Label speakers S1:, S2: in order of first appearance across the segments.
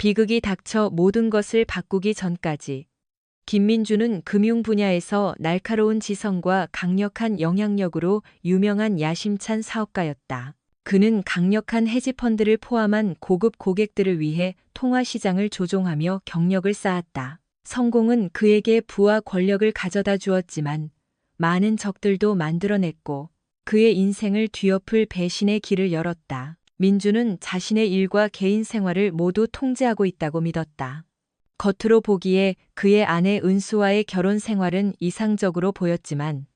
S1: 비극이 닥쳐 모든 것을 바꾸기 전까지 김민주는 금융 분야에서 날카로운 지성과 강력한 영향력으로 유명한 야심찬 사업가였다. 그는 강력한 헤지펀드를 포함한 고급 고객들을 위해 통화 시장을 조종하며 경력을 쌓았다. 성공은 그에게 부와 권력을 가져다 주었지만 많은 적들도 만들어냈고 그의 인생을 뒤엎을 배신의 길을 열었다. 민주는 자신의 일과 개인 생활을 모두 통제하고 있다고 믿었다. 겉으로 보기에 그의 아내 은수와의 결혼 생활은 이상적으로 보였지만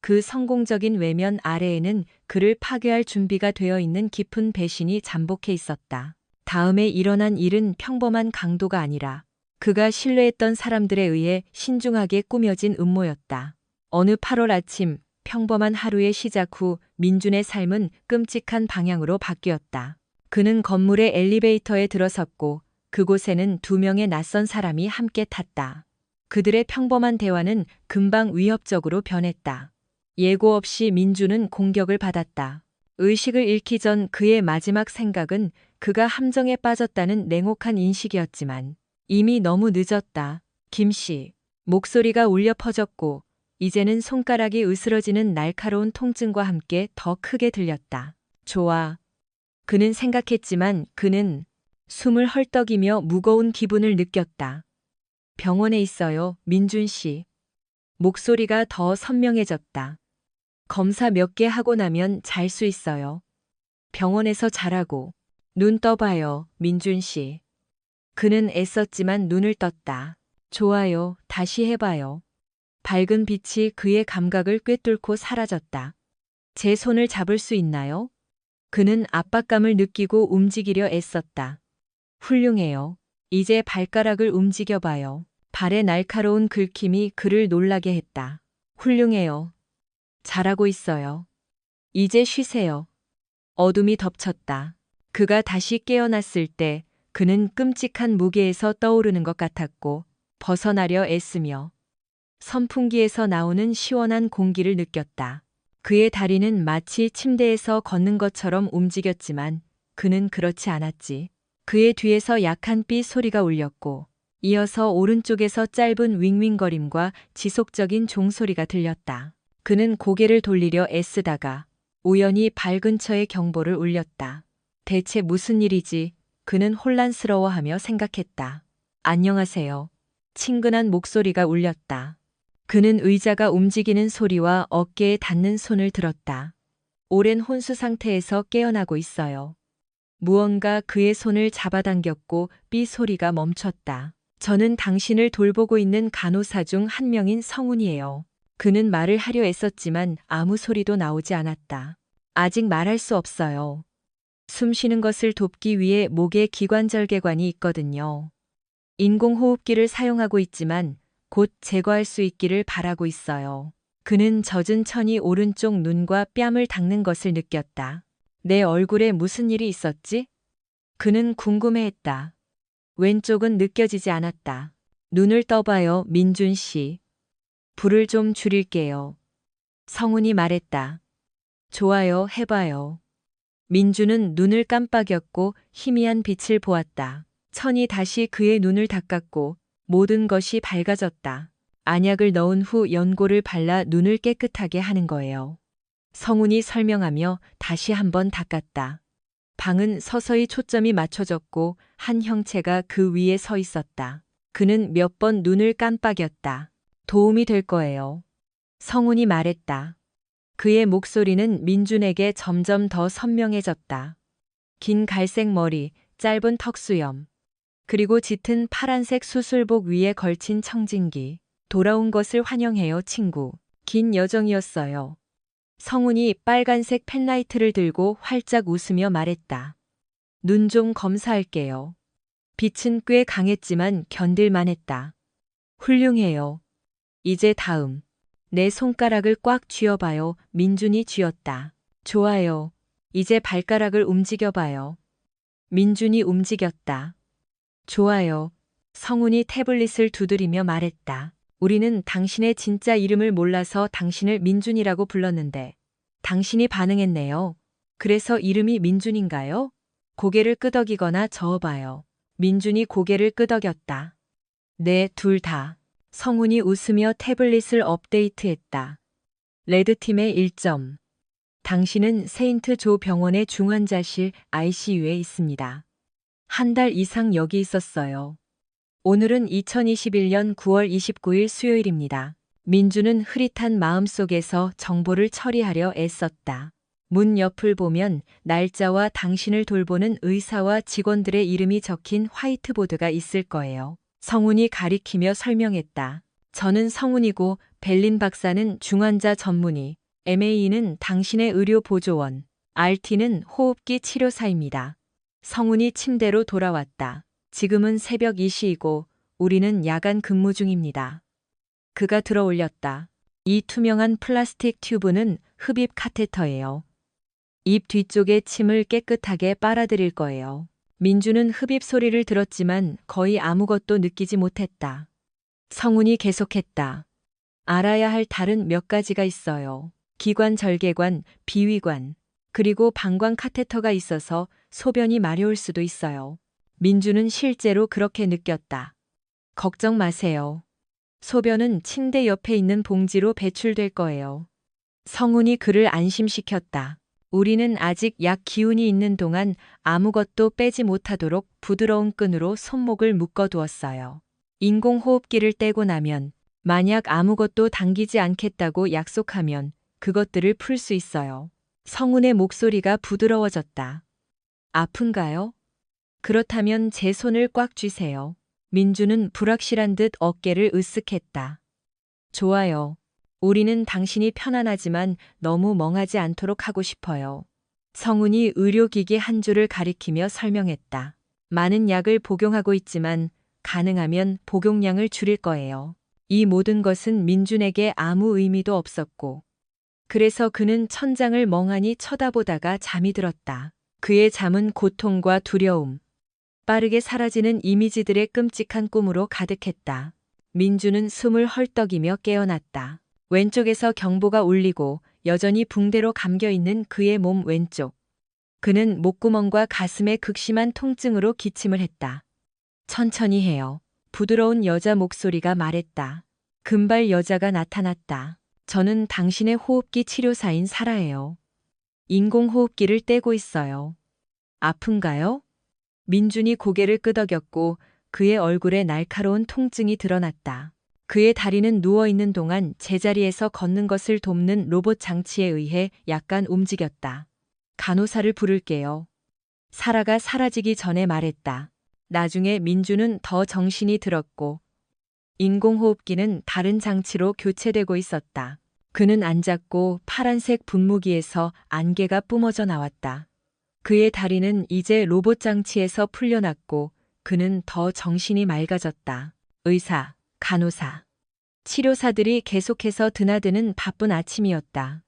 S1: 그 성공적인 외면 아래에는 그를 파괴할 준비가 되어 있는 깊은 배신이 잠복해 있었다. 다음에 일어난 일은 평범한 강도가 아니라 그가 신뢰했던 사람들에 의해 신중하게 꾸며진 음모였다. 어느 8월 아침 평범한 하루의 시작 후 민준의 삶은 끔찍한 방향으로 바뀌었다. 그는 건물의 엘리베이터에 들어섰고 그곳에는 2명의 낯선 사람이 함께 탔다. 그들의 평범한 대화는 금방 위협적으로 변했다. 예고 없이 민주는 공격을 받았다. 의식을 잃기 전 그의 마지막 생각은 그가 함정에 빠졌다는 냉혹한 인식이었지만 이미 너무 늦었다. 김씨. 목소리가 울려 퍼졌고 이제는 손가락이 으스러지는 날카로운 통증과 함께 더 크게 들렸다. 좋아. 그는 생각했지만 그는 숨을 헐떡이며 무거운 기분을 느꼈다. 병원에 있어요, 민준 씨. 목소리가 더 선명해졌다. 검사 몇 개 하고 나면 잘 수 있어요. 병원에서 자라고. 눈 떠봐요, 민준 씨. 그는 애썼지만 눈을 떴다. 좋아요, 다시 해봐요. 밝은 빛이 그의 감각을 꿰뚫고 사라졌다. 제 손을 잡을 수 있나요? 그는 압박감을 느끼고 움직이려 애썼다. 훌륭해요. 이제 발가락을 움직여봐요. 발의 날카로운 긁힘이 그를 놀라게 했다. 훌륭해요. 잘하고 있어요. 이제 쉬세요. 어둠이 덮쳤다. 그가 다시 깨어났을 때 그는 끔찍한 무게에서 떠오르는 것 같았고 벗어나려 애쓰며 선풍기에서 나오는 시원한 공기를 느꼈다. 그의 다리는 마치 침대에서 걷는 것처럼 움직였지만 그는 그렇지 않았지. 그의 뒤에서 약한 삐 소리가 울렸고 이어서 오른쪽에서 짧은 윙윙거림과 지속적인 종소리가 들렸다. 그는 고개를 돌리려 애쓰다가 우연히 발 근처에 경보를 울렸다. 대체 무슨 일이지? 그는 혼란스러워하며 생각했다. 안녕하세요. 친근한 목소리가 울렸다. 그는 의자가 움직이는 소리와 어깨에 닿는 손을 들었다. 오랜 혼수 상태에서 깨어나고 있어요. 무언가 그의 손을 잡아당겼고 삐 소리가 멈췄다. 저는 당신을 돌보고 있는 간호사 중 한 명인 성훈이에요. 그는 말을 하려 애썼지만 아무 소리도 나오지 않았다. 아직 말할 수 없어요. 숨 쉬는 것을 돕기 위해 목에 기관절개관이 있거든요. 인공호흡기를 사용하고 있지만 곧 제거할 수 있기를 바라고 있어요. 그는 젖은 천이 오른쪽 눈과 뺨을 닦는 것을 느꼈다. 내 얼굴에 무슨 일이 있었지? 그는 궁금해했다. 왼쪽은 느껴지지 않았다. 눈을 떠봐요, 민준 씨. 불을 좀 줄일게요. 성훈이 말했다. 좋아요, 해봐요. 민주는 눈을 깜빡였고 희미한 빛을 보았다. 천이 다시 그의 눈을 닦았고 모든 것이 밝아졌다. 안약을 넣은 후 연고를 발라 눈을 깨끗하게 하는 거예요. 성훈이 설명하며 다시 한번 닦았다. 방은 서서히 초점이 맞춰졌고 한 형체가 그 위에 서 있었다. 그는 몇 번 눈을 깜빡였다. 도움이 될 거예요. 성훈이 말했다. 그의 목소리는 민준에게 점점 더 선명해졌다. 긴 갈색 머리, 짧은 턱수염, 그리고 짙은 파란색 수술복 위에 걸친 청진기. 돌아온 것을 환영해요, 친구. 긴 여정이었어요. 성훈이 빨간색 펜라이트를 들고 활짝 웃으며 말했다. 눈 좀 검사할게요. 빛은 꽤 강했지만 견딜만 했다. 훌륭해요. 이제 다음. 내 손가락을 꽉 쥐어봐요. 민준이 쥐었다. 좋아요. 이제 발가락을 움직여봐요. 민준이 움직였다. 좋아요. 성훈이 태블릿을 두드리며 말했다. 우리는 당신의 진짜 이름을 몰라서 당신을 민준이라고 불렀는데 당신이 반응했네요. 그래서 이름이 민준인가요? 고개를 끄덕이거나 저어봐요. 민준이 고개를 끄덕였다. 네, 둘 다. 성훈이 웃으며 태블릿을 업데이트했다. 레드팀의 1점. 당신은 세인트 조 병원의 중환자실 ICU에 있습니다. 한 달 이상 여기 있었어요. 오늘은 2021년 9월 29일 수요일입니다. 민주는 흐릿한 마음속에서 정보를 처리하려 애썼다. 문 옆을 보면 날짜와 당신을 돌보는 의사와 직원들의 이름이 적힌 화이트보드가 있을 거예요. 성훈이 가리키며 설명했다. 저는 성훈이고 벨린 박사는 중환자 전문의, MA는 당신의 의료 보조원, RT는 호흡기 치료사입니다. 성훈이 침대로 돌아왔다. 지금은 새벽 2시이고 우리는 야간 근무 중입니다. 그가 들어 올렸다. 이 투명한 플라스틱 튜브는 흡입 카테터예요. 입 뒤쪽에 침을 깨끗하게 빨아들일 거예요. 민주는 흡입 소리를 들었지만 거의 아무것도 느끼지 못했다. 성훈이 계속했다. 알아야 할 다른 몇 가지가 있어요. 기관 절개관, 비위관, 그리고 방광 카테터가 있어서 소변이 마려울 수도 있어요. 민주는 실제로 그렇게 느꼈다. 걱정 마세요. 소변은 침대 옆에 있는 봉지로 배출될 거예요. 성훈이 그를 안심시켰다. 우리는 아직 약 기운이 있는 동안 아무것도 빼지 못하도록 부드러운 끈으로 손목을 묶어두었어요. 인공호흡기를 떼고 나면 만약 아무것도 당기지 않겠다고 약속하면 그것들을 풀 수 있어요. 성훈의 목소리가 부드러워졌다. 아픈가요? 그렇다면 제 손을 꽉 쥐세요. 민주는 불확실한 듯 어깨를 으쓱했다. 좋아요. 우리는 당신이 편안하지만 너무 멍하지 않도록 하고 싶어요. 성훈이 의료기기 한 줄을 가리키며 설명했다. 많은 약을 복용하고 있지만 가능하면 복용량을 줄일 거예요. 이 모든 것은 민준에게 아무 의미도 없었고 그래서 그는 천장을 멍하니 쳐다보다가 잠이 들었다. 그의 잠은 고통과 두려움, 빠르게 사라지는 이미지들의 끔찍한 꿈으로 가득했다. 민주는 숨을 헐떡이며 깨어났다. 왼쪽에서 경보가 울리고 여전히 붕대로 감겨있는 그의 몸 왼쪽. 그는 목구멍과 가슴에 극심한 통증으로 기침을 했다. 천천히 해요. 부드러운 여자 목소리가 말했다. 금발 여자가 나타났다. 저는 당신의 호흡기 치료사인 사라예요. 인공호흡기를 떼고 있어요. 아픈가요? 민준이 고개를 끄덕였고 그의 얼굴에 날카로운 통증이 드러났다. 그의 다리는 누워있는 동안 제자리에서 걷는 것을 돕는 로봇 장치에 의해 약간 움직였다. 간호사를 부를게요. 사라가 사라지기 전에 말했다. 나중에 민주는 더 정신이 들었고 인공호흡기는 다른 장치로 교체되고 있었다. 그는 앉았고 파란색 분무기에서 안개가 뿜어져 나왔다. 그의 다리는 이제 로봇 장치에서 풀려났고 그는 더 정신이 맑아졌다. 의사, 간호사, 치료사들이 계속해서 드나드는 바쁜 아침이었다.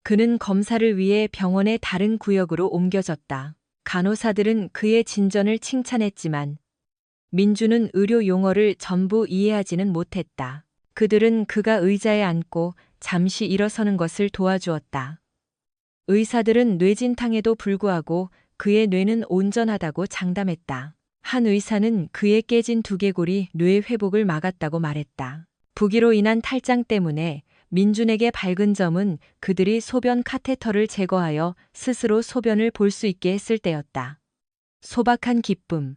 S1: 그는 검사를 위해 병원의 다른 구역으로 옮겨졌다. 간호사들은 그의 진전을 칭찬했지만 민주는 의료 용어를 전부 이해하지는 못했다. 그들은 그가 의자에 앉고 잠시 일어서는 것을 도와주었다. 의사들은 뇌진탕에도 불구하고 그의 뇌는 온전하다고 장담했다. 한 의사는 그의 깨진 두개골이 뇌 회복을 막았다고 말했다. 부기로 인한 탈장 때문에 민준에게 밝은 점은 그들이 소변 카테터를 제거하여 스스로 소변을 볼 수 있게 했을 때였다. 소박한 기쁨.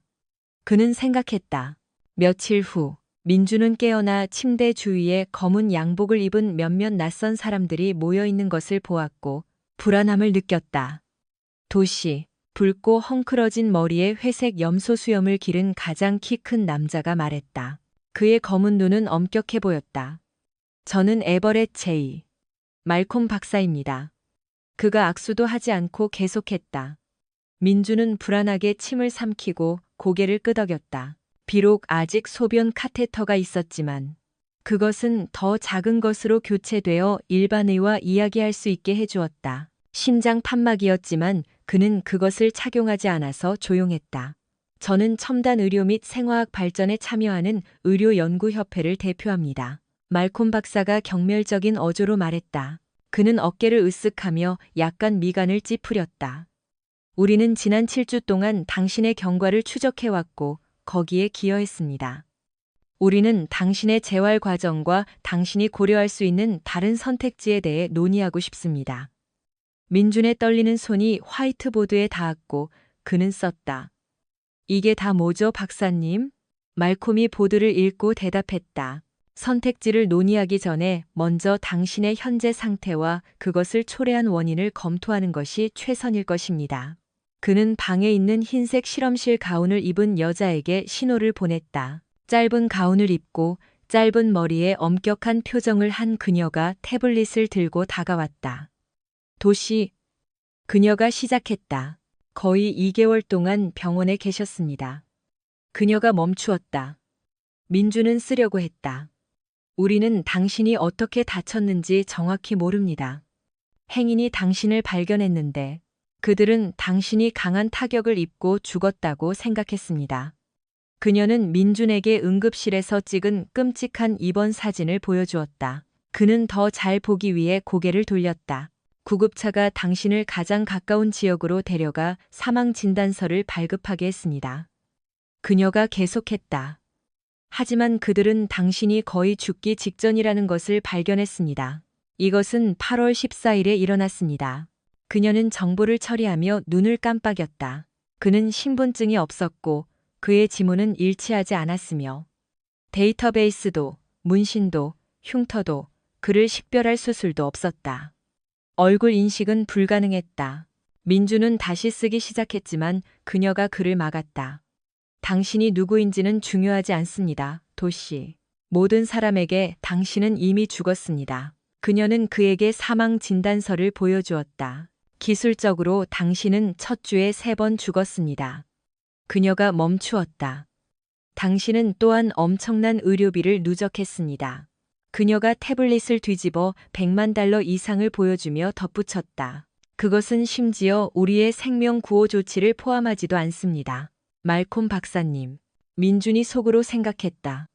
S1: 그는 생각했다. 며칠 후 민준은 깨어나 침대 주위에 검은 양복을 입은 몇몇 낯선 사람들이 모여 있는 것을 보았고 불안함을 느꼈다. 도시, 붉고 헝클어진 머리에 회색 염소 수염을 기른 가장 키 큰 남자가 말했다. 그의 검은 눈은 엄격해 보였다. 저는 에버렛 제이. 말콤 박사입니다. 그가 악수도 하지 않고 계속했다. 민주는 불안하게 침을 삼키고 고개를 끄덕였다. 비록 아직 소변 카테터가 있었지만 그것은 더 작은 것으로 교체되어 일반의와 이야기할 수 있게 해주었다. 심장 판막이었지만 그는 그것을 착용하지 않아서 조용했다. 저는 첨단 의료 및 생화학 발전에 참여하는 의료연구협회를 대표합니다. 말콤 박사가 경멸적인 어조로 말했다. 그는 어깨를 으쓱하며 약간 미간을 찌푸렸다. 우리는 지난 7주 동안 당신의 경과를 추적해왔고 거기에 기여했습니다. 우리는 당신의 재활 과정과 당신이 고려할 수 있는 다른 선택지에 대해 논의하고 싶습니다. 민준의 떨리는 손이 화이트보드에 닿았고 그는 썼다. 이게 다 뭐죠, 박사님? 말콤이 보드를 읽고 대답했다. 선택지를 논의하기 전에 먼저 당신의 현재 상태와 그것을 초래한 원인을 검토하는 것이 최선일 것입니다. 그는 방에 있는 흰색 실험실 가운을 입은 여자에게 신호를 보냈다. 짧은 가운을 입고 짧은 머리에 엄격한 표정을 한 그녀가 태블릿을 들고 다가왔다. 도시, 그녀가 시작했다. 거의 2개월 동안 병원에 계셨습니다. 그녀가 멈추었다. 민주는 쓰려고 했다. 우리는 당신이 어떻게 다쳤는지 정확히 모릅니다. 행인이 당신을 발견했는데 그들은 당신이 강한 타격을 입고 죽었다고 생각했습니다. 그녀는 민준에게 응급실에서 찍은 끔찍한 입원 사진을 보여주었다. 그는 더 잘 보기 위해 고개를 돌렸다. 구급차가 당신을 가장 가까운 지역으로 데려가 사망 진단서를 발급하게 했습니다. 그녀가 계속했다. 하지만 그들은 당신이 거의 죽기 직전이라는 것을 발견했습니다. 이것은 8월 14일에 일어났습니다. 그녀는 정보를 처리하며 눈을 깜빡였다. 그는 신분증이 없었고 그의 지문은 일치하지 않았으며 데이터베이스도, 문신도, 흉터도, 그를 식별할 수술도 없었다. 얼굴 인식은 불가능했다. 민주는 다시 쓰기 시작했지만 그녀가 그를 막았다. 당신이 누구인지는 중요하지 않습니다, 도시. 모든 사람에게 당신은 이미 죽었습니다. 그녀는 그에게 사망 진단서를 보여주었다. 기술적으로 당신은 첫 주에 3번 죽었습니다. 그녀가 멈추었다. 당신은 또한 엄청난 의료비를 누적했습니다. 그녀가 태블릿을 뒤집어 100만 달러 이상을 보여주며 덧붙였다. 그것은 심지어 우리의 생명 구호 조치를 포함하지도 않습니다. 말콤 박사님. 민준이 속으로 생각했다.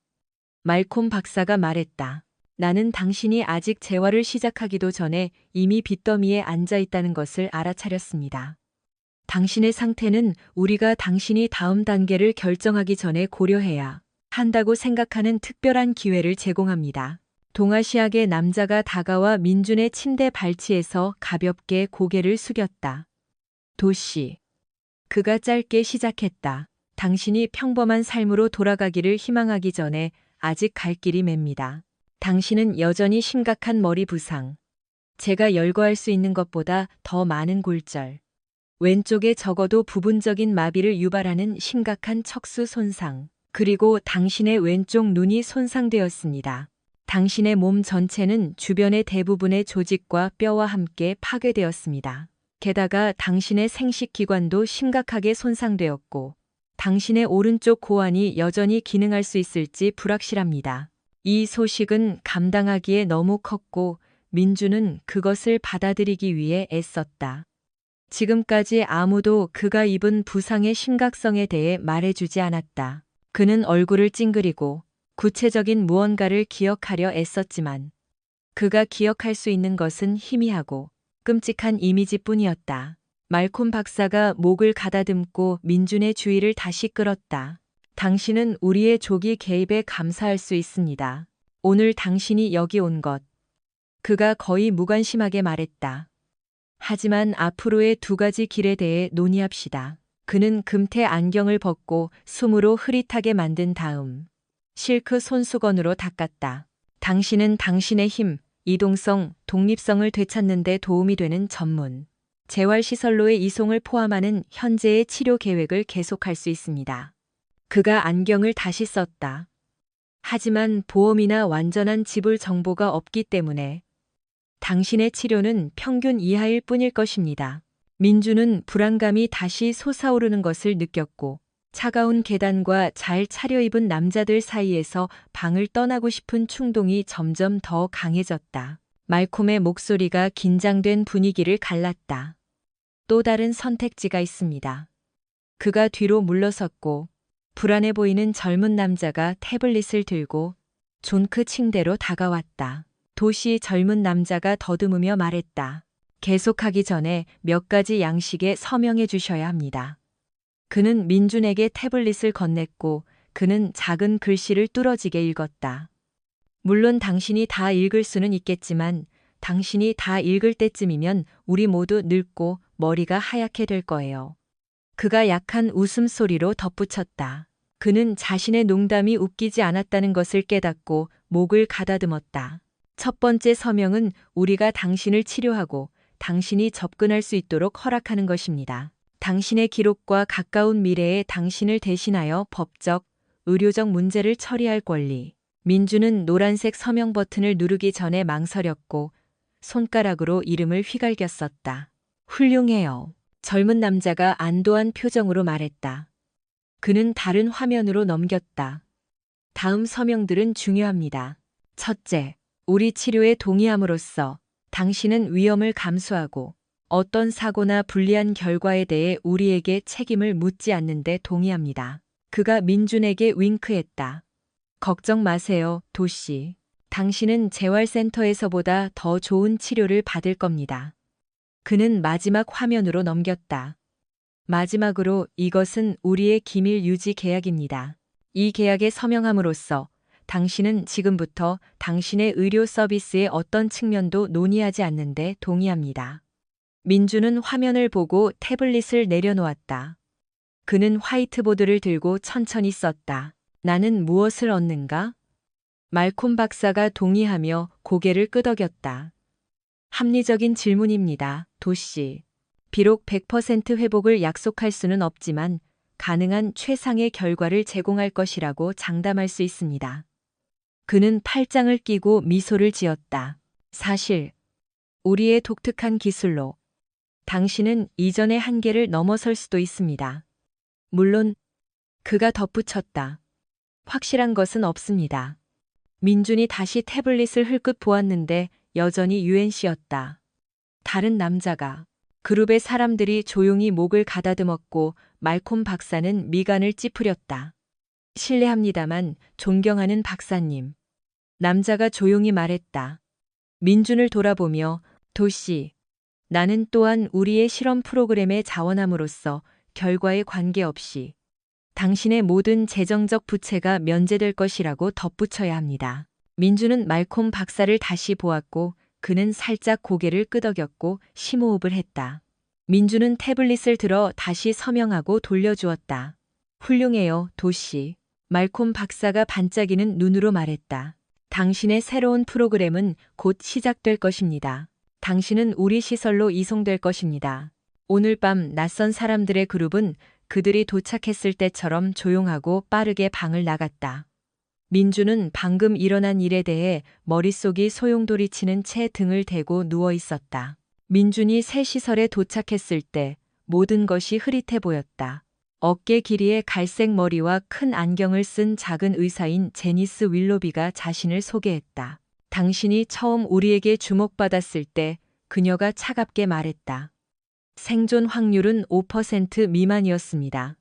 S1: 말콤 박사가 말했다. 나는 당신이 아직 재활을 시작하기도 전에 이미 빚더미에 앉아 있다는 것을 알아차렸습니다. 당신의 상태는 우리가 당신이 다음 단계를 결정하기 전에 고려해야 한다고 생각하는 특별한 기회를 제공합니다. 동아시아계 남자가 다가와 민준의 침대 발치에서 가볍게 고개를 숙였다. 도시. 그가 짧게 시작했다. 당신이 평범한 삶으로 돌아가기를 희망하기 전에 아직 갈 길이 맵니다. 당신은 여전히 심각한 머리 부상. 제가 열거할 수 있는 것보다 더 많은 골절. 왼쪽에 적어도 부분적인 마비를 유발하는 심각한 척수 손상. 그리고 당신의 왼쪽 눈이 손상되었습니다. 당신의 몸 전체는 주변의 대부분의 조직과 뼈와 함께 파괴되었습니다. 게다가 당신의 생식기관도 심각하게 손상되었고, 당신의 오른쪽 고환이 여전히 기능할 수 있을지 불확실합니다. 이 소식은 감당하기에 너무 컸고, 민주는 그것을 받아들이기 위해 애썼다. 지금까지 아무도 그가 입은 부상의 심각성에 대해 말해주지 않았다. 그는 얼굴을 찡그리고 구체적인 무언가를 기억하려 애썼지만 그가 기억할 수 있는 것은 희미하고 끔찍한 이미지뿐이었다. 말콤 박사가 목을 가다듬고 민준의 주의를 다시 끌었다. 당신은 우리의 조기 개입에 감사할 수 있습니다. 오늘 당신이 여기 온 것. 그가 거의 무관심하게 말했다. 하지만 앞으로의 2가지 길에 대해 논의합시다. 그는 금태 안경을 벗고 숨으로 흐릿하게 만든 다음 실크 손수건으로 닦았다. 당신은 당신의 힘, 이동성, 독립성을 되찾는 데 도움이 되는 전문 재활시설로의 이송을 포함하는 현재의 치료 계획을 계속할 수 있습니다. 그가 안경을 다시 썼다. 하지만 보험이나 완전한 지불 정보가 없기 때문에 당신의 치료는 평균 이하일 뿐일 것입니다. 민주는 불안감이 다시 솟아오르는 것을 느꼈고 차가운 계단과 잘 차려입은 남자들 사이에서 방을 떠나고 싶은 충동이 점점 더 강해졌다. 말콤의 목소리가 긴장된 분위기를 갈랐다. 또 다른 선택지가 있습니다. 그가 뒤로 물러섰고 불안해 보이는 젊은 남자가 태블릿을 들고 존크 침대로 다가왔다. 도시 젊은 남자가 더듬으며 말했다. 계속하기 전에 몇 가지 양식에 서명해 주셔야 합니다. 그는 민준에게 태블릿을 건넸고 그는 작은 글씨를 뚫어지게 읽었다. 물론 당신이 다 읽을 수는 있겠지만 당신이 다 읽을 때쯤이면 우리 모두 늙고 머리가 하얗게 될 거예요. 그가 약한 웃음소리로 덧붙였다. 그는 자신의 농담이 웃기지 않았다는 것을 깨닫고 목을 가다듬었다. 첫 번째 서명은 우리가 당신을 치료하고 당신이 접근할 수 있도록 허락하는 것입니다. 당신의 기록과 가까운 미래에 당신을 대신하여 법적, 의료적 문제를 처리할 권리. 민주는 노란색 서명 버튼을 누르기 전에 망설였고 손가락으로 이름을 휘갈겼었다. 훌륭해요. 젊은 남자가 안도한 표정으로 말했다. 그는 다른 화면으로 넘겼다. 다음 서명들은 중요합니다. 첫째, 우리 치료에 동의함으로써 당신은 위험을 감수하고 어떤 사고나 불리한 결과에 대해 우리에게 책임을 묻지 않는 데 동의합니다. 그가 민준에게 윙크했다. 걱정 마세요, 도씨. 당신은 재활센터에서보다 더 좋은 치료를 받을 겁니다. 그는 마지막 화면으로 넘겼다. 마지막으로 이것은 우리의 기밀 유지 계약입니다. 이 계약에 서명함으로써 당신은 지금부터 당신의 의료 서비스의 어떤 측면도 논의하지 않는데 동의합니다. 민주는 화면을 보고 태블릿을 내려놓았다. 그는 화이트보드를 들고 천천히 썼다. 나는 무엇을 얻는가? 말콤 박사가 동의하며 고개를 끄덕였다. 합리적인 질문입니다, 도씨. 비록 100% 회복을 약속할 수는 없지만 가능한 최상의 결과를 제공할 것이라고 장담할 수 있습니다. 그는 팔짱을 끼고 미소를 지었다. 사실, 우리의 독특한 기술로 당신은 이전의 한계를 넘어설 수도 있습니다. 물론, 그가 덧붙였다. 확실한 것은 없습니다. 민준이 다시 태블릿을 흘끗 보았는데 여전히 UNC였다. 다른 남자가. 그룹의 사람들이 조용히 목을 가다듬었고 말콤 박사는 미간을 찌푸렸다. 실례합니다만 존경하는 박사님. 남자가 조용히 말했다. 민준을 돌아보며 도씨, 나는 또한 우리의 실험 프로그램의 자원함으로써 결과에 관계없이 당신의 모든 재정적 부채가 면제될 것이라고 덧붙여야 합니다. 민주는 말콤 박사를 다시 보았고 그는 살짝 고개를 끄덕였고 심호흡을 했다. 민주는 태블릿을 들어 다시 서명하고 돌려주었다. 훌륭해요, 도씨. 말콤 박사가 반짝이는 눈으로 말했다. 당신의 새로운 프로그램은 곧 시작될 것입니다. 당신은 우리 시설로 이송될 것입니다. 오늘 밤 낯선 사람들의 그룹은 그들이 도착했을 때처럼 조용하고 빠르게 방을 나갔다. 민주는 방금 일어난 일에 대해 머릿속이 소용돌이치는 채 등을 대고 누워 있었다. 민준이 새 시설에 도착했을 때 모든 것이 흐릿해 보였다. 어깨 길이의 갈색 머리와 큰 안경을 쓴 작은 의사인 제니스 윌로비가 자신을 소개했다. 당신이 처음 우리에게 주목받았을 때 그녀가 차갑게 말했다. 생존 확률은 5% 미만이었습니다.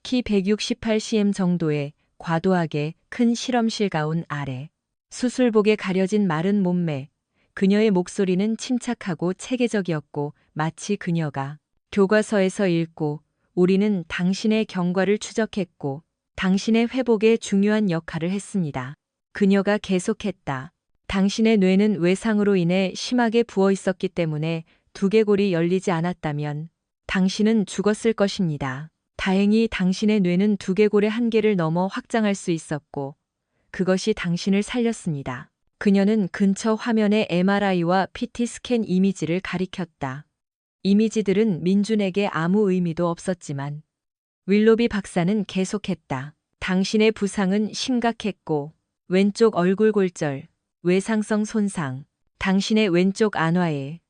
S1: 키 168cm 정도의 과도하게 큰 실험실 가운 아래, 수술복에 가려진 마른 몸매, 그녀의 목소리는 침착하고 체계적이었고 마치 그녀가 교과서에서 읽고 우리는 당신의 경과를 추적했고 당신의 회복에 중요한 역할을 했습니다. 그녀가 계속했다. 당신의 뇌는 외상으로 인해 심하게 부어 있었기 때문에 두개골이 열리지 않았다면 당신은 죽었을 것입니다. 다행히 당신의 뇌는 두개골의 한계를 넘어 확장할 수 있었고 그것이 당신을 살렸습니다. 그녀는 근처 화면에 MRI와 PT 스캔 이미지를 가리켰다. 이미지들은 민준에게 아무 의미도 없었지만 윌로비 박사는 계속했다. 당신의 부상은 심각했고 왼쪽 얼굴 골절, 외상성 손상, 당신의 왼쪽 안화에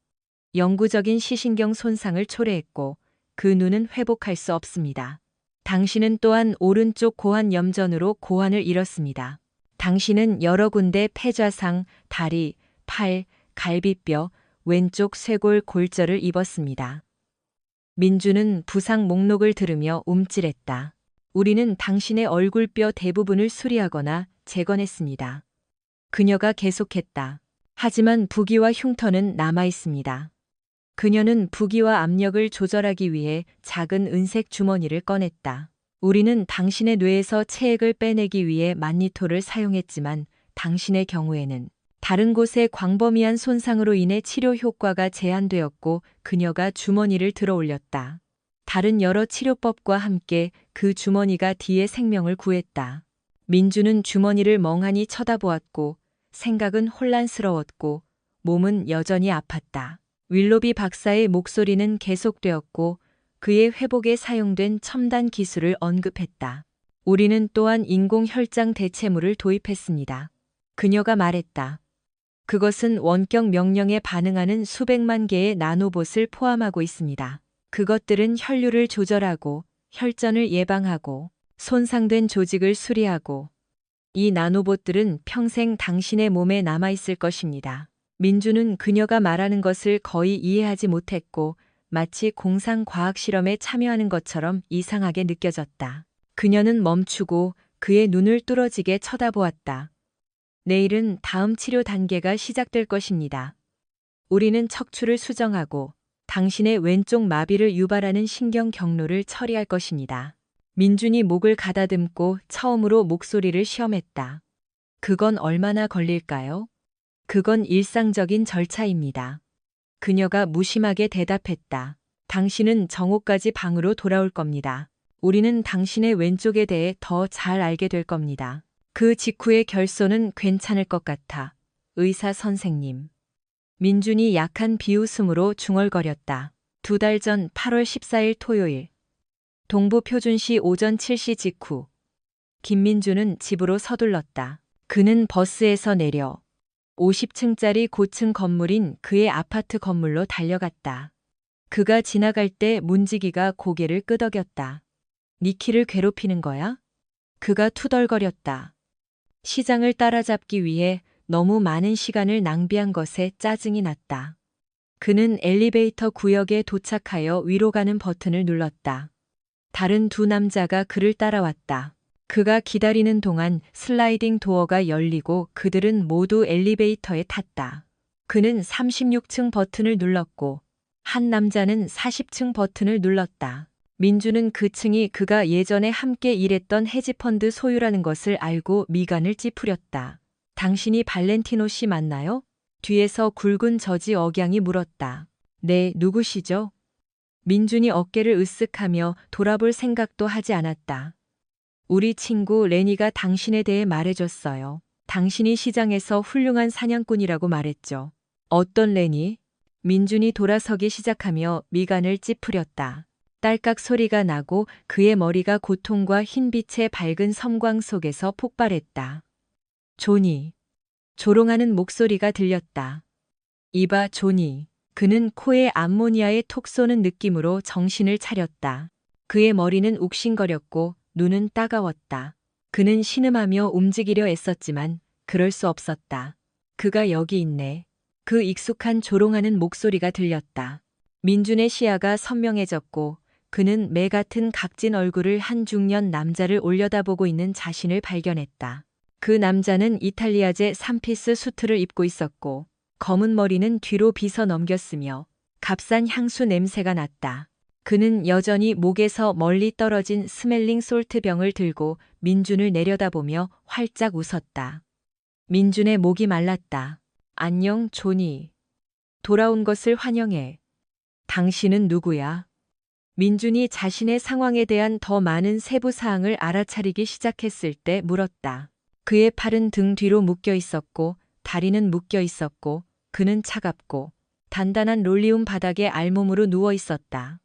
S1: 영구적인 시신경 손상을 초래했고 그 눈은 회복할 수 없습니다. 당신은 또한 오른쪽 고환 염전으로 고환을 잃었습니다. 당신은 여러 군데 폐좌상, 다리, 팔, 갈비뼈, 왼쪽 쇄골 골절을 입었습니다. 민주는 부상 목록을 들으며 움찔했다. 우리는 당신의 얼굴뼈 대부분을 수리하거나 재건했습니다. 그녀가 계속했다. 하지만 부기와 흉터는 남아 있습니다. 그녀는 부기와 압력을 조절하기 위해 작은 은색 주머니를 꺼냈다. 우리는 당신의 뇌에서 체액을 빼내기 위해 마니토를 사용했지만 당신의 경우에는 다른 곳의 광범위한 손상으로 인해 치료 효과가 제한되었고 그녀가 주머니를 들어 올렸다. 다른 여러 치료법과 함께 그 주머니가 D의 생명을 구했다. 민주는 주머니를 멍하니 쳐다보았고 생각은 혼란스러웠고 몸은 여전히 아팠다. 윌로비 박사의 목소리는 계속되었고 그의 회복에 사용된 첨단 기술을 언급했다. 우리는 또한 인공 혈장 대체물을 도입했습니다. 그녀가 말했다. 그것은 원격 명령에 반응하는 수백만 개의 나노봇을 포함하고 있습니다. 그것들은 혈류를 조절하고 혈전을 예방하고 손상된 조직을 수리하고 이 나노봇들은 평생 당신의 몸에 남아있을 것입니다. 민주는 그녀가 말하는 것을 거의 이해하지 못했고 마치 공상 과학 실험에 참여하는 것처럼 이상하게 느껴졌다. 그녀는 멈추고 그의 눈을 뚫어지게 쳐다보았다. 내일은 다음 치료 단계가 시작될 것입니다. 우리는 척추를 수정하고 당신의 왼쪽 마비를 유발하는 신경 경로를 처리할 것입니다. 민준이 목을 가다듬고 처음으로 목소리를 시험했다. 그건 얼마나 걸릴까요? 그건 일상적인 절차입니다. 그녀가 무심하게 대답했다. 당신은 정오까지 방으로 돌아올 겁니다. 우리는 당신의 왼쪽에 대해 더 잘 알게 될 겁니다. 그 직후의 결손은 괜찮을 것 같아. 의사 선생님. 민준이 약한 비웃음으로 중얼거렸다. 2달 전 8월 14일 토요일. 동부 표준시 오전 7시 직후. 김민주는 집으로 서둘렀다. 그는 버스에서 내려 50층짜리 고층 건물인 그의 아파트 건물로 달려갔다. 그가 지나갈 때 문지기가 고개를 끄덕였다. 니키를 괴롭히는 거야? 그가 투덜거렸다. 시장을 따라잡기 위해 너무 많은 시간을 낭비한 것에 짜증이 났다. 그는 엘리베이터 구역에 도착하여 위로 가는 버튼을 눌렀다. 다른 두 남자가 그를 따라왔다. 그가 기다리는 동안 슬라이딩 도어가 열리고 그들은 모두 엘리베이터에 탔다. 그는 36층 버튼을 눌렀고 한 남자는 40층 버튼을 눌렀다. 민주는 그 층이 그가 예전에 함께 일했던 헤지펀드 소유라는 것을 알고 미간을 찌푸렸다. 당신이 발렌티노 씨 맞나요? 뒤에서 굵은 저지 억양이 물었다. 네, 누구시죠? 민준이 어깨를 으쓱하며 돌아볼 생각도 하지 않았다. 우리 친구 레니가 당신에 대해 말해줬어요. 당신이 시장에서 훌륭한 사냥꾼이라고 말했죠. 어떤 레니? 민준이 돌아서기 시작하며 미간을 찌푸렸다. 딸깍 소리가 나고 그의 머리가 고통과 흰빛의 밝은 섬광 속에서 폭발했다. 조니. 조롱하는 목소리가 들렸다. 이봐 조니. 그는 코에 암모니아의 톡 쏘는 느낌으로 정신을 차렸다. 그의 머리는 욱신거렸고 눈은 따가웠다. 그는 신음하며 움직이려 애썼지만 그럴 수 없었다. 그가 여기 있네. 그 익숙한 조롱하는 목소리가 들렸다. 민준의 시야가 선명해졌고 그는 매 같은 각진 얼굴을 한 중년 남자를 올려다보고 있는 자신을 발견했다. 그 남자는 이탈리아제 3피스 수트를 입고 있었고 검은 머리는 뒤로 빗어 넘겼으며 값싼 향수 냄새가 났다. 그는 여전히 목에서 멀리 떨어진 스멜링 솔트 병을 들고 민준을 내려다보며 활짝 웃었다. 민준의 목이 말랐다. 안녕, 조니. 돌아온 것을 환영해. 당신은 누구야? 민준이 자신의 상황에 대한 더 많은 세부 사항을 알아차리기 시작했을 때 물었다. 그의 팔은 등 뒤로 묶여 있었고 다리는 묶여 있었고 그는 차갑고 단단한 롤리움 바닥에 알몸으로 누워 있었다.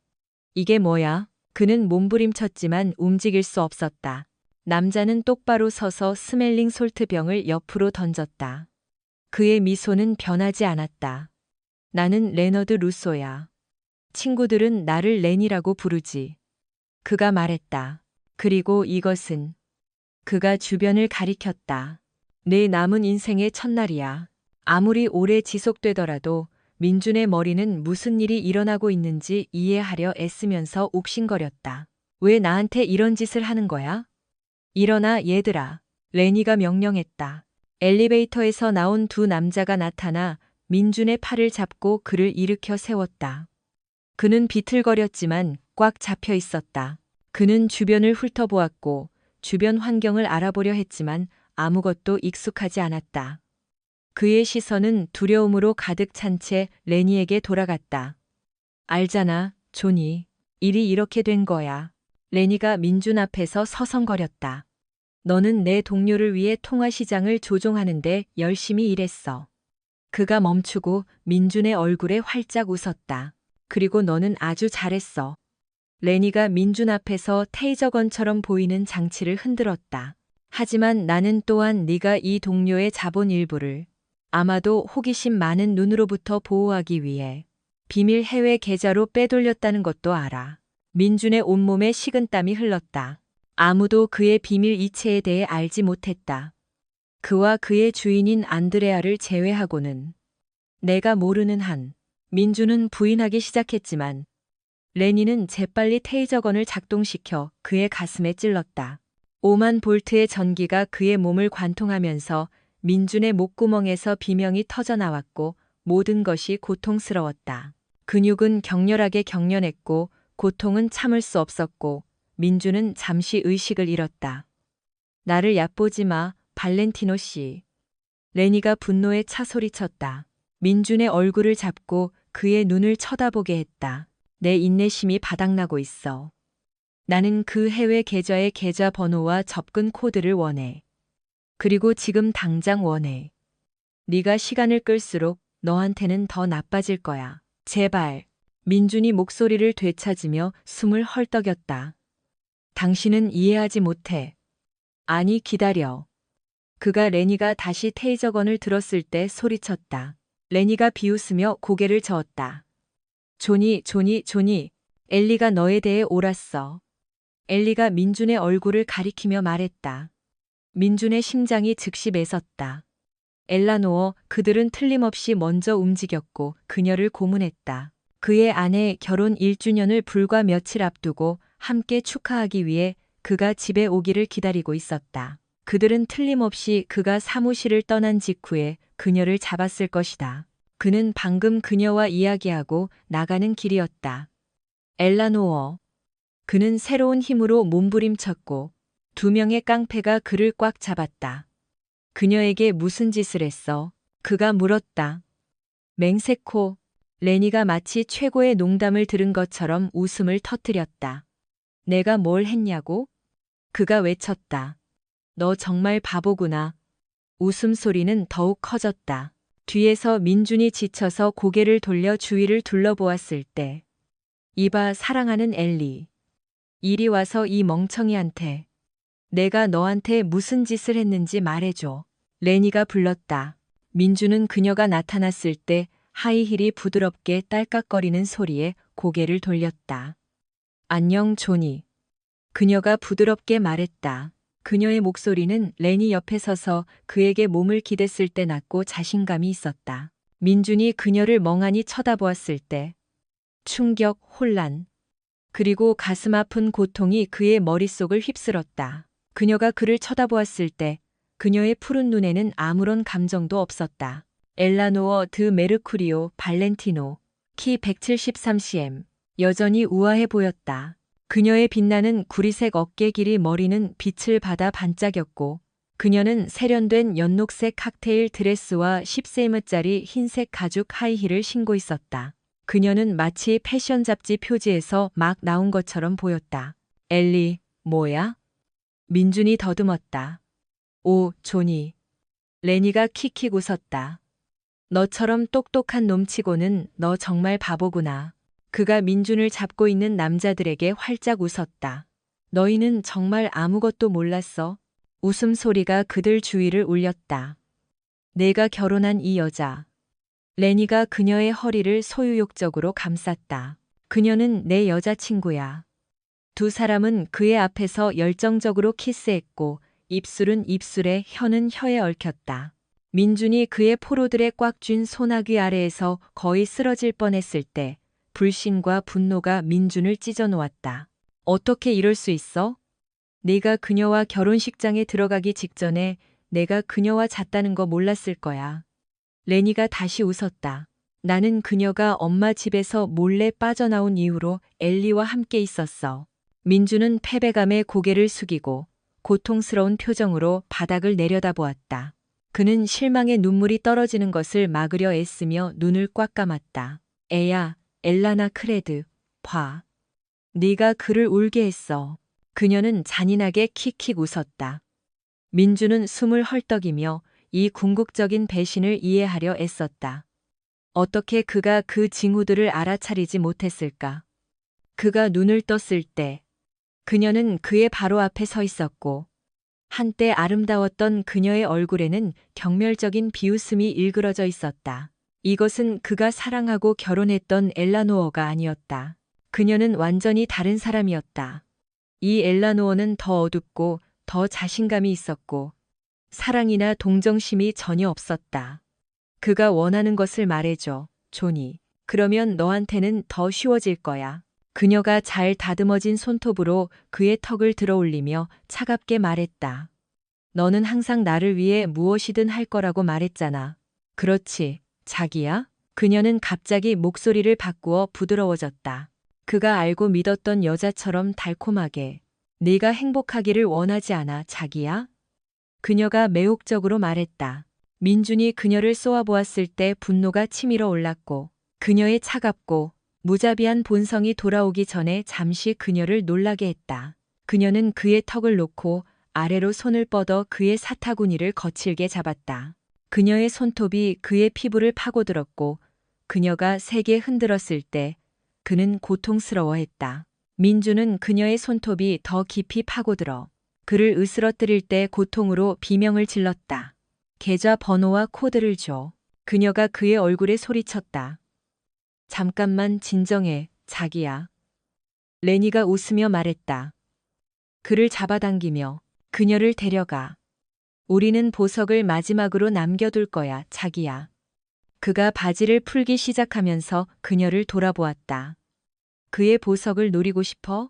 S1: 이게 뭐야? 그는 몸부림쳤지만 움직일 수 없었다. 남자는 똑바로 서서 스멜링 솔트 병을 옆으로 던졌다. 그의 미소는 변하지 않았다. 나는 레너드 루소야. 친구들은 나를 렌이라고 부르지. 그가 말했다. 그리고 이것은 그가 주변을 가리켰다. 내 남은 인생의 첫날이야. 아무리 오래 지속되더라도 민준의 머리는 무슨 일이 일어나고 있는지 이해하려 애쓰면서 욱신거렸다. 왜 나한테 이런 짓을 하는 거야? 일어나 얘들아. 레니가 명령했다. 엘리베이터에서 나온 두 남자가 나타나 민준의 팔을 잡고 그를 일으켜 세웠다. 그는 비틀거렸지만 꽉 잡혀 있었다. 그는 주변을 훑어보았고 주변 환경을 알아보려 했지만 아무것도 익숙하지 않았다. 그의 시선은 두려움으로 가득 찬 채 레니에게 돌아갔다. 알잖아, 조니. 일이 이렇게 된 거야. 레니가 민준 앞에서 서성거렸다. 너는 내 동료를 위해 통화시장을 조종하는데 열심히 일했어. 그가 멈추고 민준의 얼굴에 활짝 웃었다. 그리고 너는 아주 잘했어. 레니가 민준 앞에서 테이저건처럼 보이는 장치를 흔들었다. 하지만 나는 또한 네가 이 동료의 자본 일부를 아마도 호기심 많은 눈으로부터 보호하기 위해 비밀 해외 계좌로 빼돌렸다는 것도 알아. 민준의 온몸에 식은땀이 흘렀다. 아무도 그의 비밀 이체에 대해 알지 못했다. 그와 그의 주인인 안드레아를 제외하고는. 내가 모르는 한. 민준은 부인하기 시작했지만 레니는 재빨리 테이저건을 작동시켜 그의 가슴에 찔렀다. 5만 볼트의 전기가 그의 몸을 관통하면서 민준의 목구멍에서 비명이 터져 나왔고 모든 것이 고통스러웠다. 근육은 격렬하게 경련했고 고통은 참을 수 없었고 민준은 잠시 의식을 잃었다. 나를 얕보지 마, 발렌티노 씨. 레니가 분노에 차 소리쳤다. 민준의 얼굴을 잡고 그의 눈을 쳐다보게 했다. 내 인내심이 바닥나고 있어. 나는 그 해외 계좌의 계좌 번호와 접근 코드를 원해. 그리고 지금 당장 원해. 네가 시간을 끌수록 너한테는 더 나빠질 거야. 제발. 민준이 목소리를 되찾으며 숨을 헐떡였다. 당신은 이해하지 못해. 아니, 기다려. 그가 레니가 다시 테이저건을 들었을 때 소리쳤다. 레니가 비웃으며 고개를 저었다. 조니, 엘리가 너에 대해 옳았어. 엘리가 민준의 얼굴을 가리키며 말했다. 민준의 심장이 즉시 멎었다. 엘라노어, 그들은 틀림없이 먼저 움직였고 그녀를 고문했다. 그의 아내 결혼 1주년을 불과 며칠 앞두고 함께 축하하기 위해 그가 집에 오기를 기다리고 있었다. 그들은 틀림없이 그가 사무실을 떠난 직후에 그녀를 잡았을 것이다. 그는 방금 그녀와 이야기하고 나가는 길이었다. 엘라노어. 그는 새로운 힘으로 몸부림쳤고 2명의 깡패가 그를 꽉 잡았다. 그녀에게 무슨 짓을 했어? 그가 물었다. 맹세코. 레니가 마치 최고의 농담을 들은 것처럼 웃음을 터뜨렸다. 내가 뭘 했냐고? 그가 외쳤다. 너 정말 바보구나. 웃음소리는 더욱 커졌다. 뒤에서 민준이 지쳐서 고개를 돌려 주위를 둘러보았을 때. 이봐, 사랑하는 엘리. 이리 와서 이 멍청이한테. 내가 너한테 무슨 짓을 했는지 말해줘. 레니가 불렀다. 민준은 그녀가 나타났을 때 하이힐이 부드럽게 딸깍거리는 소리에 고개를 돌렸다. 안녕, 조니. 그녀가 부드럽게 말했다. 그녀의 목소리는 레니 옆에 서서 그에게 몸을 기댔을 때 낮고 자신감이 있었다. 민준이 그녀를 멍하니 쳐다보았을 때 충격, 혼란, 그리고 가슴 아픈 고통이 그의 머릿속을 휩쓸었다. 그녀가 그를 쳐다보았을 때 그녀의 푸른 눈에는 아무런 감정도 없었다. 엘라노어 드 메르쿠리오 발렌티노, 키 173cm, 여전히 우아해 보였다. 그녀의 빛나는 구리색 어깨 길이 머리는 빛을 받아 반짝였고 그녀는 세련된 연녹색 칵테일 드레스와 10cm짜리 흰색 가죽 하이힐을 신고 있었다. 그녀는 마치 패션 잡지 표지에서 막 나온 것처럼 보였다. 엘리, 뭐야? 민준이 더듬었다. 오, 조니. 레니가 킥킥 웃었다. 너처럼 똑똑한 놈치고는 너 정말 바보구나. 그가 민준을 잡고 있는 남자들에게 활짝 웃었다. 너희는 정말 아무것도 몰랐어. 웃음소리가 그들 주위를 울렸다. 내가 결혼한 이 여자. 레니가 그녀의 허리를 소유욕적으로 감쌌다. 그녀는 내 여자친구야. 두 사람은 그의 앞에서 열정적으로 키스했고 입술은 입술에 혀는 혀에 얽혔다. 민준이 그의 포로들의 꽉 쥔 소나귀 아래에서 거의 쓰러질 뻔했을 때 불신과 분노가 민준을 찢어 놓았다. 어떻게 이럴 수 있어? 네가 그녀와 결혼식장에 들어가기 직전에 내가 그녀와 잤다는 거 몰랐을 거야. 레니가 다시 웃었다. 나는 그녀가 엄마 집에서 몰래 빠져나온 이후로 엘리와 함께 있었어. 민주는 패배감에 고개를 숙이고 고통스러운 표정으로 바닥을 내려다보았다. 그는 실망의 눈물이 떨어지는 것을 막으려 애쓰며 눈을 꽉 감았다. 애야, 엘라나 크레드, 봐. 네가 그를 울게 했어. 그녀는 잔인하게 킥킥 웃었다. 민주는 숨을 헐떡이며 이 궁극적인 배신을 이해하려 애썼다. 어떻게 그가 그 징후들을 알아차리지 못했을까? 그가 눈을 떴을 때 그녀는 그의 바로 앞에 서 있었고 한때 아름다웠던 그녀의 얼굴에는 경멸적인 비웃음이 일그러져 있었다. 이것은 그가 사랑하고 결혼했던 엘라노어가 아니었다. 그녀는 완전히 다른 사람이었다. 이 엘라노어는 더 어둡고 더 자신감이 있었고 사랑이나 동정심이 전혀 없었다. 그가 원하는 것을 말해줘, 조니. 그러면 너한테는 더 쉬워질 거야. 그녀가 잘 다듬어진 손톱으로 그의 턱을 들어 올리며 차갑게 말했다. 너는 항상 나를 위해 무엇이든 할 거라고 말했잖아. 그렇지, 자기야? 그녀는 갑자기 목소리를 바꾸어 부드러워졌다. 그가 알고 믿었던 여자처럼 달콤하게. 네가 행복하기를 원하지 않아, 자기야? 그녀가 매혹적으로 말했다. 민준이 그녀를 쏘아보았을 때 분노가 치밀어 올랐고 그녀의 차갑고 무자비한 본성이 돌아오기 전에 잠시 그녀를 놀라게 했다. 그녀는 그의 턱을 놓고 아래로 손을 뻗어 그의 사타구니를 거칠게 잡았다. 그녀의 손톱이 그의 피부를 파고들었고 그녀가 세게 흔들었을 때 그는 고통스러워했다. 민주는 그녀의 손톱이 더 깊이 파고들어 그를 으스러뜨릴 때 고통으로 비명을 질렀다. 계좌 번호와 코드를 줘. 그녀가 그의 얼굴에 소리쳤다. 잠깐만 진정해, 자기야. 레니가 웃으며 말했다. 그를 잡아당기며 그녀를 데려가. 우리는 보석을 마지막으로 남겨둘 거야, 자기야. 그가 바지를 풀기 시작하면서 그녀를 돌아보았다. 그의 보석을 노리고 싶어?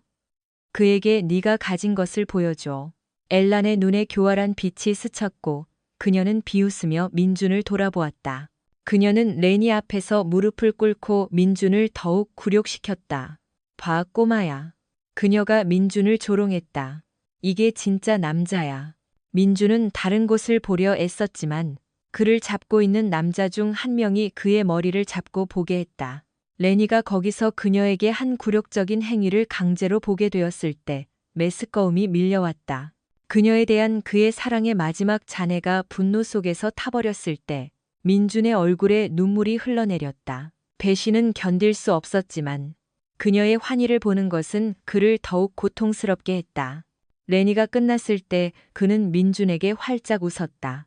S1: 그에게 네가 가진 것을 보여줘. 엘란의 눈에 교활한 빛이 스쳤고 그녀는 비웃으며 민준을 돌아보았다. 그녀는 레니 앞에서 무릎을 꿇고 민준을 더욱 굴욕시켰다. 봐, 꼬마야. 그녀가 민준을 조롱했다. 이게 진짜 남자야. 민준은 다른 곳을 보려 애썼지만 그를 잡고 있는 남자 중 한 명이 그의 머리를 잡고 보게 했다. 레니가 거기서 그녀에게 한 굴욕적인 행위를 강제로 보게 되었을 때 메스꺼움이 밀려왔다. 그녀에 대한 그의 사랑의 마지막 잔해가 분노 속에서 타버렸을 때 민준의 얼굴에 눈물이 흘러내렸다. 배신은 견딜 수 없었지만 그녀의 환희를 보는 것은 그를 더욱 고통스럽게 했다. 레니가 끝났을 때 그는 민준에게 활짝 웃었다.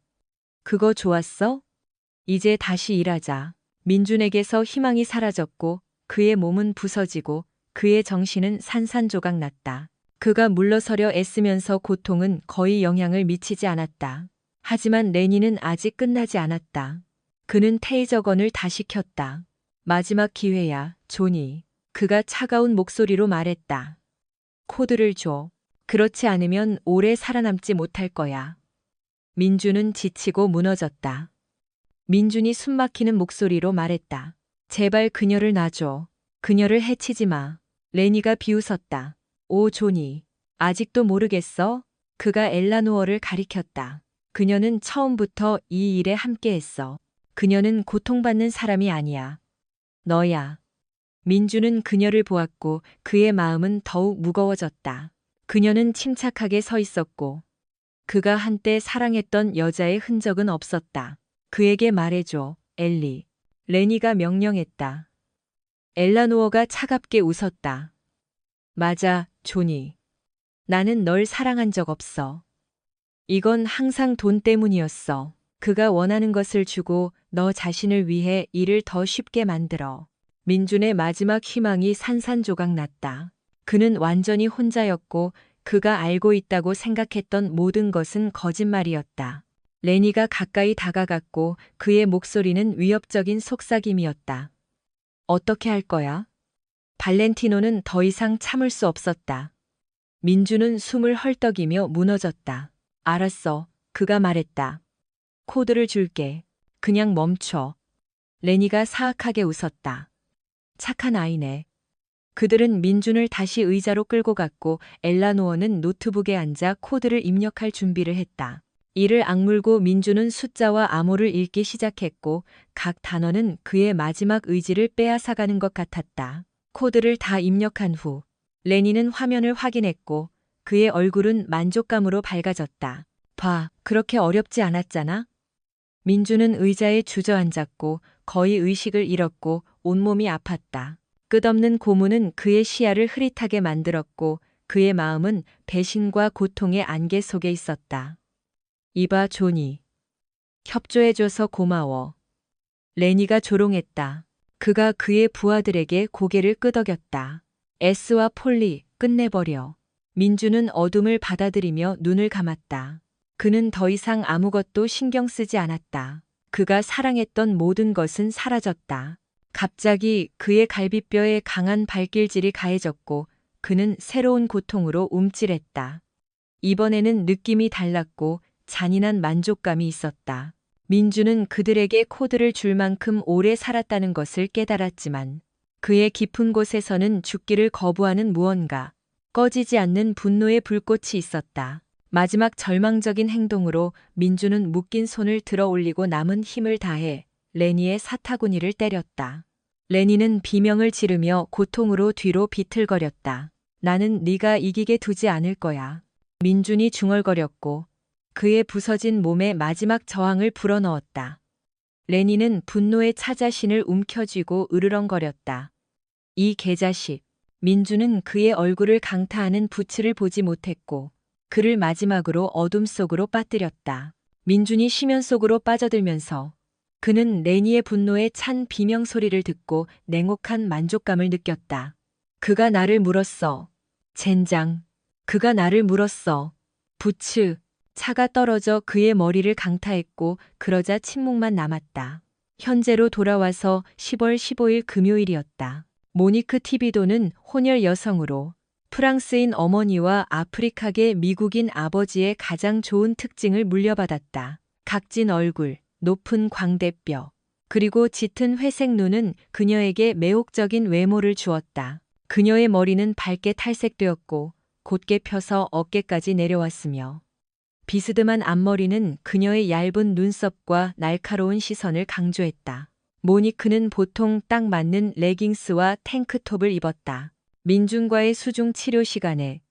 S1: 그거 좋았어? 이제 다시 일하자. 민준에게서 희망이 사라졌고 그의 몸은 부서지고 그의 정신은 산산조각 났다. 그가 물러서려 애쓰면서 고통은 거의 영향을 미치지 않았다. 하지만 레니는 아직 끝나지 않았다. 그는 테이저건을 다시 켰다. 마지막 기회야, 조니. 그가 차가운 목소리로 말했다. 코드를 줘. 그렇지 않으면 오래 살아남지 못할 거야. 민준은 지치고 무너졌다. 민준이 숨막히는 목소리로 말했다. 제발 그녀를 놔줘. 그녀를 해치지 마. 레니가 비웃었다. 오, 조니. 아직도 모르겠어? 그가 엘라노어를 가리켰다. 그녀는 처음부터 이 일에 함께했어. 그녀는 고통받는 사람이 아니야. 너야. 민주는 그녀를 보았고 그의 마음은 더욱 무거워졌다. 그녀는 침착하게 서 있었고 그가 한때 사랑했던 여자의 흔적은 없었다. 그에게 말해줘, 엘리. 레니가 명령했다. 엘라노어가 차갑게 웃었다. 맞아, 조니. 나는 널 사랑한 적 없어. 이건 항상 돈 때문이었어. 그가 원하는 것을 주고 너 자신을 위해 일을 더 쉽게 만들어. 민준의 마지막 희망이 산산조각 났다. 그는 완전히 혼자였고 그가 알고 있다고 생각했던 모든 것은 거짓말이었다. 레니가 가까이 다가갔고 그의 목소리는 위협적인 속삭임이었다. 어떻게 할 거야? 발렌티노는 더 이상 참을 수 없었다. 민주는 숨을 헐떡이며 무너졌다. 알았어, 그가 말했다. 코드를 줄게. 그냥 멈춰. 레니가 사악하게 웃었다. 착한 아이네. 그들은 민준을 다시 의자로 끌고 갔고 엘라노어는 노트북에 앉아 코드를 입력할 준비를 했다. 이를 악물고 민준은 숫자와 암호를 읽기 시작했고 각 단어는 그의 마지막 의지를 빼앗아가는 것 같았다. 코드를 다 입력한 후 레니는 화면을 확인했고 그의 얼굴은 만족감으로 밝아졌다. 봐, 그렇게 어렵지 않았잖아? 민준은 의자에 주저앉았고 거의 의식을 잃었고 온몸이 아팠다. 끝없는 고문은 그의 시야를 흐릿하게 만들었고 그의 마음은 배신과 고통의 안개 속에 있었다. 이봐, 조니. 협조해줘서 고마워. 레니가 조롱했다. 그가 그의 부하들에게 고개를 끄덕였다. 에스와 폴리, 끝내버려. 민주는 어둠을 받아들이며 눈을 감았다. 그는 더 이상 아무것도 신경 쓰지 않았다. 그가 사랑했던 모든 것은 사라졌다. 갑자기 그의 갈비뼈에 강한 발길질이 가해졌고 그는 새로운 고통으로 움찔했다. 이번에는 느낌이 달랐고 잔인한 만족감이 있었다. 민주는 그들에게 코드를 줄 만큼 오래 살았다는 것을 깨달았지만 그의 깊은 곳에서는 죽기를 거부하는 무언가, 꺼지지 않는 분노의 불꽃이 있었다. 마지막 절망적인 행동으로 민주는 묶인 손을 들어 올리고 남은 힘을 다해 레니의 사타구니를 때렸다. 레니는 비명을 지르며 고통으로 뒤로 비틀거렸다. 나는 네가 이기게 두지 않을 거야. 민준이 중얼거렸고 그의 부서진 몸에 마지막 저항을 불어넣었다. 레니는 분노에 차 자신을 움켜쥐고 으르렁거렸다. 이 개자식. 민주는 그의 얼굴을 강타하는 부츠를 보지 못했고 그를 마지막으로 어둠 속으로 빠뜨렸다. 민준이 심연 속으로 빠져들면서 그는 레니의 분노에 찬 비명 소리를 듣고 냉혹한 만족감을 느꼈다. 그가 나를 물었어. 젠장. 그가 나를 물었어. 부츠. 차가 떨어져 그의 머리를 강타했고 그러자 침묵만 남았다. 현재로 돌아와서 10월 15일 금요일이었다. 모니크 티비도는 혼혈 여성으로 프랑스인 어머니와 아프리카계 미국인 아버지의 가장 좋은 특징을 물려받았다. 각진 얼굴, 높은 광대뼈, 그리고 짙은 회색 눈은 그녀에게 매혹적인 외모를 주었다. 그녀의 머리는 밝게 탈색되었고 곧게 펴서 어깨까지 내려왔으며 비스듬한 앞머리는 그녀의 얇은 눈썹과 날카로운 시선을 강조했다. 모니크는 보통 딱 맞는 레깅스와 탱크톱을 입었다. 민준과의 수중 치료 시간에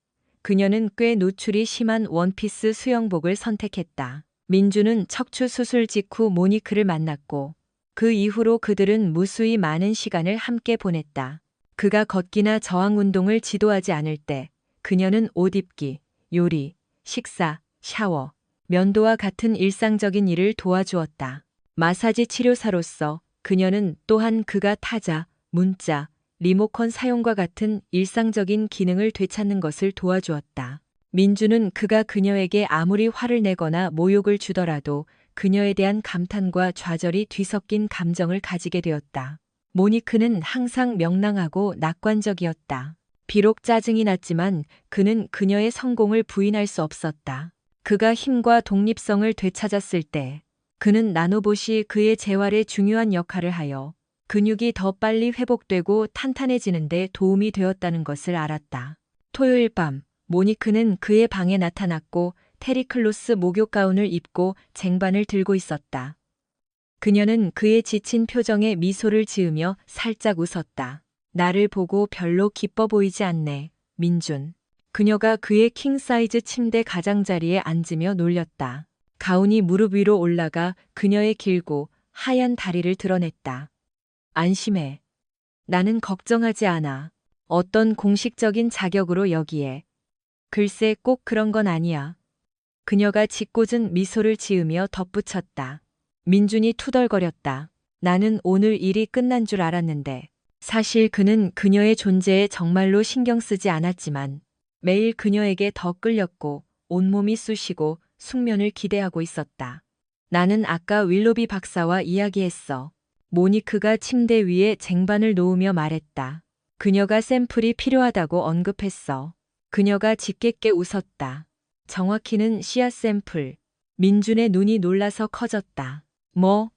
S1: 그녀는 꽤 노출이 심한 원피스 수영복을 선택했다. 민준은 척추 수술 직후 모니크를 만났고 그 이후로 그들은 무수히 많은 시간을 함께 보냈다. 그가 걷기나 저항 운동을 지도하지 않을 때 그녀는 옷 입기, 요리, 식사, 샤워, 면도와 같은 일상적인 일을 도와주었다. 마사지 치료사로서 그녀는 또한 그가 타자, 문자, 리모컨 사용과 같은 일상적인 기능을 되찾는 것을 도와주었다. 민주는 그가 그녀에게 아무리 화를 내거나 모욕을 주더라도 그녀에 대한 감탄과 좌절이 뒤섞인 감정을 가지게 되었다. 모니크는 항상 명랑하고 낙관적이었다. 비록 짜증이 났지만 그는 그녀의 성공을 부인할 수 없었다. 그가 힘과 독립성을 되찾았을 때 그는 나노봇이 그의 재활에 중요한 역할을 하여 근육이 더 빨리 회복되고 탄탄해지는 데 도움이 되었다는 것을 알았다. 토요일 밤, 모니크는 그의 방에 나타났고 테리클로스 목욕 가운을 입고 쟁반을 들고 있었다. 그녀는 그의 지친 표정에 미소를 지으며 살짝 웃었다. 나를 보고 별로 기뻐 보이지 않네, 민준. 그녀가 그의 킹사이즈 침대 가장자리에 앉으며 놀렸다. 가운이 무릎 위로 올라가 그녀의 길고 하얀 다리를 드러냈다. 안심해. 나는 걱정하지 않아. 어떤 공식적인 자격으로 여기에. 글쎄 꼭 그런 건 아니야. 그녀가 짓궂은 미소를 지으며 덧붙였다. 민준이 투덜거렸다. 나는 오늘 일이 끝난 줄 알았는데. 사실 그는 그녀의 존재에 정말로 신경 쓰지 않았지만 매일 그녀에게 더 끌렸고 온몸이 쑤시고 숙면을 기대하고 있었다. 나는 아까 윌로비 박사와 이야기했어. 모니크가 침대 위에 쟁반을 놓으며 말했다. 그녀가 샘플이 필요하다고 언급했어. 그녀가 짓궂게 웃었다. 정확히는 씨앗 샘플. 민준의 눈이 놀라서 커졌다. 뭐?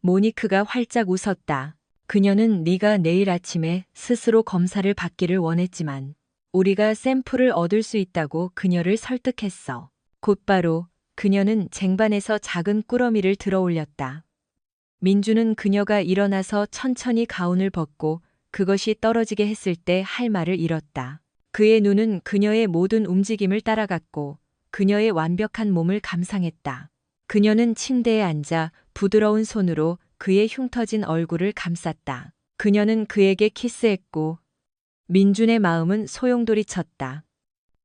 S1: 모니크가 활짝 웃었다. 그녀는 네가 내일 아침에 스스로 검사를 받기를 원했지만 우리가 샘플을 얻을 수 있다고 그녀를 설득했어. 곧바로 그녀는 쟁반에서 작은 꾸러미를 들어 올렸다. 민주는 그녀가 일어나서 천천히 가운을 벗고 그것이 떨어지게 했을 때 할 말을 잃었다. 그의 눈은 그녀의 모든 움직임을 따라갔고 그녀의 완벽한 몸을 감상했다. 그녀는 침대에 앉아 부드러운 손으로 그의 흉터진 얼굴을 감쌌다. 그녀는 그에게 키스했고 민준의 마음은 소용돌이쳤다.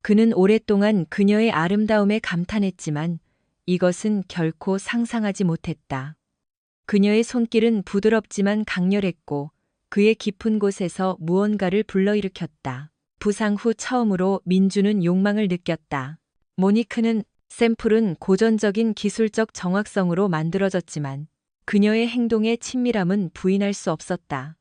S1: 그는 오랫동안 그녀의 아름다움에 감탄했지만 이것은 결코 상상하지 못했다. 그녀의 손길은 부드럽지만 강렬했고 그의 깊은 곳에서 무언가를 불러일으켰다. 부상 후 처음으로 민주는 욕망을 느꼈다. 모니크는 샘플은 고전적인 기술적 정확성으로 만들어졌지만 그녀의 행동의 친밀함은 부인할 수 없었다.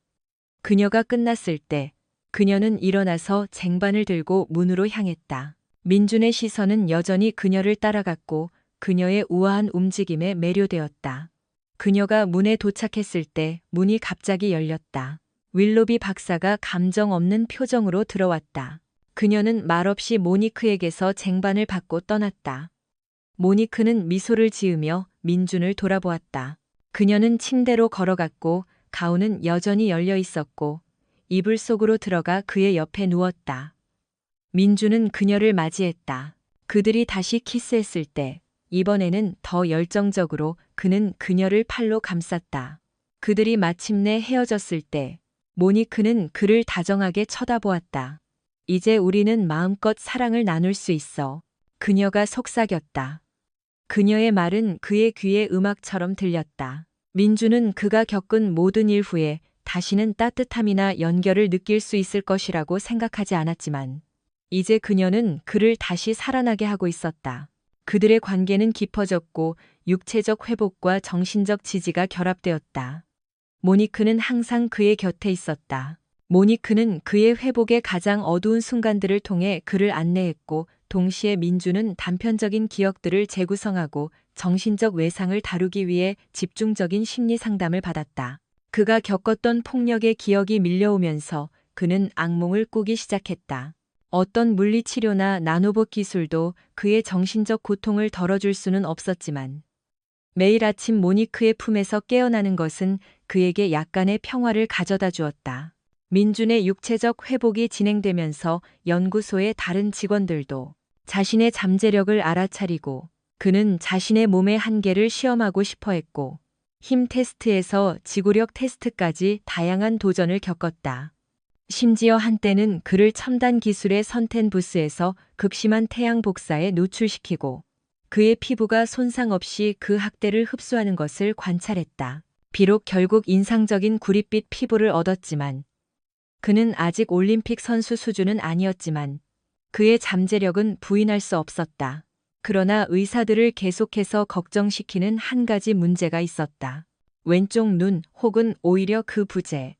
S1: 그녀가 끝났을 때 그녀는 일어나서 쟁반을 들고 문으로 향했다. 민준의 시선은 여전히 그녀를 따라갔고 그녀의 우아한 움직임에 매료되었다. 그녀가 문에 도착했을 때 문이 갑자기 열렸다. 윌로비 박사가 감정 없는 표정으로 들어왔다. 그녀는 말없이 모니크에게서 쟁반을 받고 떠났다. 모니크는 미소를 지으며 민준을 돌아보았다. 그녀는 침대로 걸어갔고 가운은 여전히 열려 있었고 이불 속으로 들어가 그의 옆에 누웠다. 민준은 그녀를 맞이했다. 그들이 다시 키스했을 때 이번에는 더 열정적으로 그는 그녀를 팔로 감쌌다. 그들이 마침내 헤어졌을 때 모니크는 그를 다정하게 쳐다보았다. 이제 우리는 마음껏 사랑을 나눌 수 있어. 그녀가 속삭였다. 그녀의 말은 그의 귀에 음악처럼 들렸다. 민주는 그가 겪은 모든 일 후에 다시는 따뜻함이나 연결을 느낄 수 있을 것이라고 생각하지 않았지만 이제 그녀는 그를 다시 살아나게 하고 있었다. 그들의 관계는 깊어졌고 육체적 회복과 정신적 지지가 결합되었다. 모니크는 항상 그의 곁에 있었다. 모니크는 그의 회복의 가장 어두운 순간들을 통해 그를 안내했고 동시에 민주는 단편적인 기억들을 재구성하고 정신적 외상을 다루기 위해 집중적인 심리 상담을 받았다. 그가 겪었던 폭력의 기억이 밀려오면서 그는 악몽을 꾸기 시작했다. 어떤 물리치료나 나노봇 기술도 그의 정신적 고통을 덜어줄 수는 없었지만 매일 아침 모니크의 품에서 깨어나는 것은 그에게 약간의 평화를 가져다 주었다. 민준의 육체적 회복이 진행되면서 연구소의 다른 직원들도 자신의 잠재력을 알아차리고 그는 자신의 몸의 한계를 시험하고 싶어 했고 힘 테스트에서 지구력 테스트까지 다양한 도전을 겪었다. 심지어 한때는 그를 첨단 기술의 선텐 부스에서 극심한 태양 복사에 노출시키고 그의 피부가 손상 없이 그 학대를 흡수하는 것을 관찰했다. 비록 결국 인상적인 구릿빛 피부를 얻었지만 그는 아직 올림픽 선수 수준은 아니었지만 그의 잠재력은 부인할 수 없었다. 그러나 의사들을 계속해서 걱정시키는 한 가지 문제가 있었다. 왼쪽 눈 혹은 오히려 그 부재.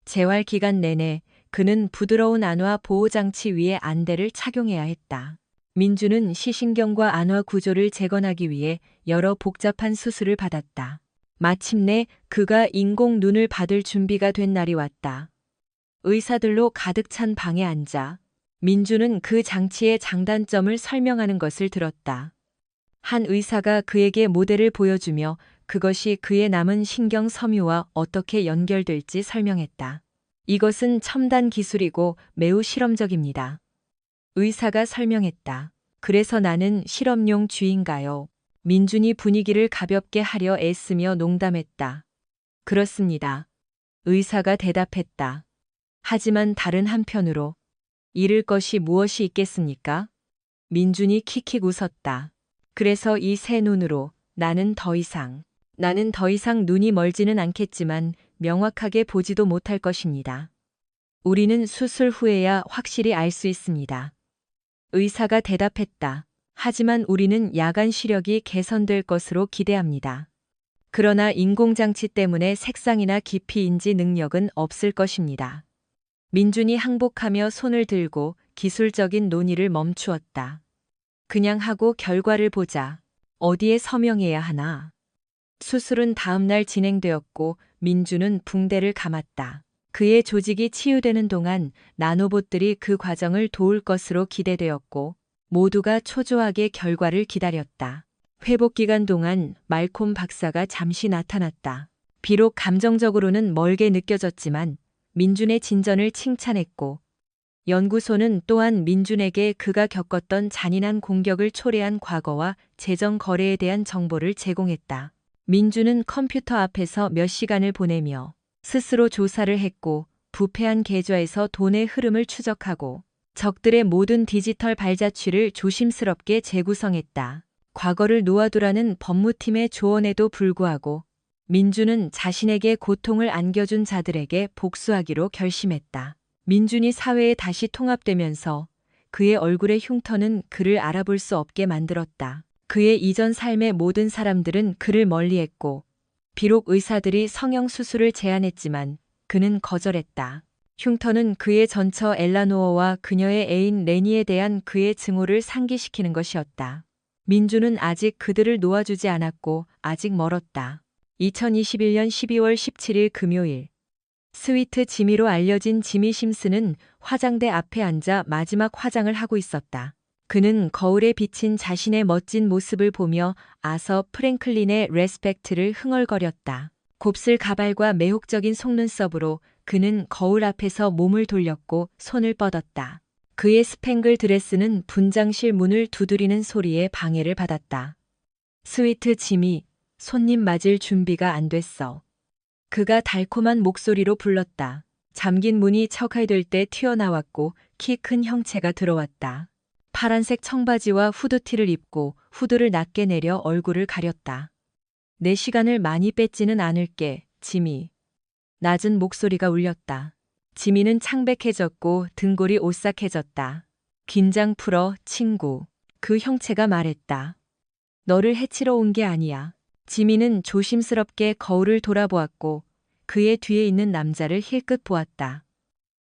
S1: 재활 기간 내내 그는 부드러운 안화 보호장치 위에 안대를 착용해야 했다. 민주는 시신경과 안화 구조를 재건하기 위해 여러 복잡한 수술을 받았다. 마침내 그가 인공 눈을 받을 준비가 된 날이 왔다. 의사들로 가득 찬 방에 앉아 민주는 그 장치의 장단점을 설명하는 것을 들었다. 한 의사가 그에게 모델을 보여주며 그것이 그의 남은 신경 섬유와 어떻게 연결될지 설명했다. 이것은 첨단 기술이고 매우 실험적입니다. 의사가 설명했다. 그래서 나는 실험용 쥐인가요? 민준이 분위기를 가볍게 하려 애쓰며 농담했다. 그렇습니다. 의사가 대답했다. 하지만 다른 한편으로 잃을 것이 무엇이 있겠습니까? 민준이 킥킥 웃었다. 그래서 이 새 눈으로 나는 더 이상 눈이 멀지는 않겠지만 명확하게 보지도 못할 것입니다. 우리는 수술 후에야 확실히 알 수 있습니다. 의사가 대답했다. 하지만 우리는 야간 시력이 개선될 것으로 기대합니다. 그러나 인공장치 때문에 색상이나 깊이 인지 능력은 없을 것입니다. 민준이 항복하며 손을 들고 기술적인 논의를 멈추었다. 그냥 하고 결과를 보자. 어디에 서명해야 하나? 수술은 다음 날 진행되었고 민주는 붕대를 감았다. 그의 조직이 치유되는 동안 나노봇들이 그 과정을 도울 것으로 기대되었고 모두가 초조하게 결과를 기다렸다. 회복 기간 동안 말콤 박사가 잠시 나타났다. 비록 감정적으로는 멀게 느껴졌지만 민준의 진전을 칭찬했고 연구소는 또한 민준에게 그가 겪었던 잔인한 공격을 초래한 과거와 재정 거래에 대한 정보를 제공했다. 민준은 컴퓨터 앞에서 몇 시간을 보내며 스스로 조사를 했고 부패한 계좌에서 돈의 흐름을 추적하고 적들의 모든 디지털 발자취를 조심스럽게 재구성했다. 과거를 놓아두라는 법무팀의 조언에도 불구하고 민준은 자신에게 고통을 안겨준 자들에게 복수하기로 결심했다. 민준이 사회에 다시 통합되면서 그의 얼굴의 흉터는 그를 알아볼 수 없게 만들었다. 그의 이전 삶의 모든 사람들은 그를 멀리했고 비록 의사들이 성형수술을 제안했지만 그는 거절했다. 흉터는 그의 전처 엘라노어와 그녀의 애인 레니에 대한 그의 증오를 상기시키는 것이었다. 민주는 아직 그들을 놓아주지 않았고 아직 멀었다. 2021년 12월 17일 금요일 스위트 지미로 알려진 지미 심스는 화장대 앞에 앉아 마지막 화장을 하고 있었다. 그는 거울에 비친 자신의 멋진 모습을 보며 아서 프랭클린의 레스펙트를 흥얼거렸다. 곱슬 가발과 매혹적인 속눈썹으로 그는 거울 앞에서 몸을 돌렸고 손을 뻗었다. 그의 스팽글 드레스는 분장실 문을 두드리는 소리에 방해를 받았다. 스위트 지미, 손님 맞을 준비가 안 됐어. 그가 달콤한 목소리로 불렀다. 잠긴 문이 척할될 때 튀어나왔고 키 큰 형체가 들어왔다. 파란색 청바지와 후드티를 입고 후드를 낮게 내려 얼굴을 가렸다. 내 시간을 많이 뺏지는 않을게, 지미. 낮은 목소리가 울렸다. 지미는 창백해졌고 등골이 오싹해졌다. 긴장 풀어, 친구. 그 형체가 말했다. 너를 해치러 온 게 아니야. 지미는 조심스럽게 거울을 돌아보았고 그의 뒤에 있는 남자를 힐끗 보았다.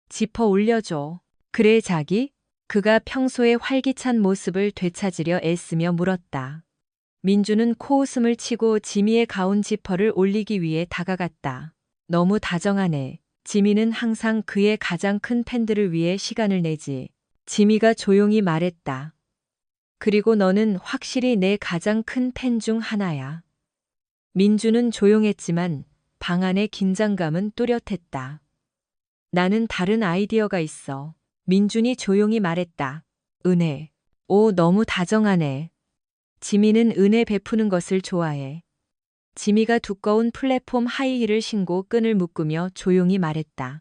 S1: 짚어 올려줘. 그래 자기? 그가 평소의 활기찬 모습을 되찾으려 애쓰며 물었다. 민주는 코웃음을 치고 지미의 가운 지퍼를 올리기 위해 다가갔다. 너무 다정하네. 지미는 항상 그의 가장 큰 팬들을 위해 시간을 내지. 지미가 조용히 말했다. 그리고 너는 확실히 내 가장 큰 팬 중 하나야. 민주는 조용했지만 방 안의 긴장감은 또렷했다. 나는 다른 아이디어가 있어. 민준이 조용히 말했다. 은혜. 오, 너무 다정하네. 지미는 은혜 베푸는 것을 좋아해. 지미가 두꺼운 플랫폼 하이힐을 신고 끈을 묶으며 조용히 말했다.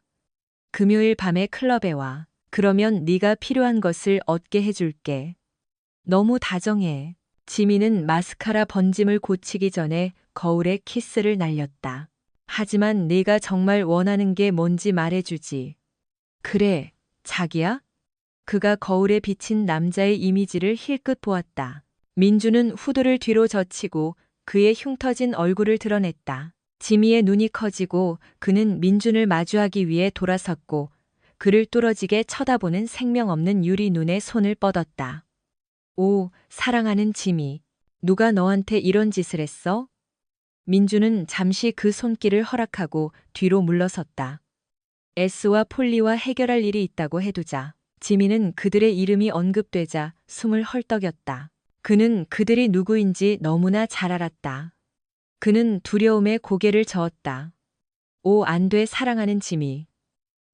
S1: 금요일 밤에 클럽에 와. 그러면 네가 필요한 것을 얻게 해줄게. 너무 다정해. 지미는 마스카라 번짐을 고치기 전에 거울에 키스를 날렸다. 하지만 네가 정말 원하는 게 뭔지 말해주지. 그래, 자기야? 그가 거울에 비친 남자의 이미지를 힐끗 보았다. 민주는 후드를 뒤로 젖히고 그의 흉터진 얼굴을 드러냈다. 지미의 눈이 커지고 그는 민준을 마주하기 위해 돌아섰고 그를 뚫어지게 쳐다보는 생명 없는 유리 눈에 손을 뻗었다. 오, 사랑하는 지미. 누가 너한테 이런 짓을 했어? 민주는 잠시 그 손길을 허락하고 뒤로 물러섰다. 에스와 폴리와 해결할 일이 있다고 해두자. 지미는 그들의 이름이 언급되자 숨을 헐떡였다. 그는 그들이 누구인지 너무나 잘 알았다. 그는 두려움에 고개를 저었다. 오, 안 돼, 사랑하는 지미.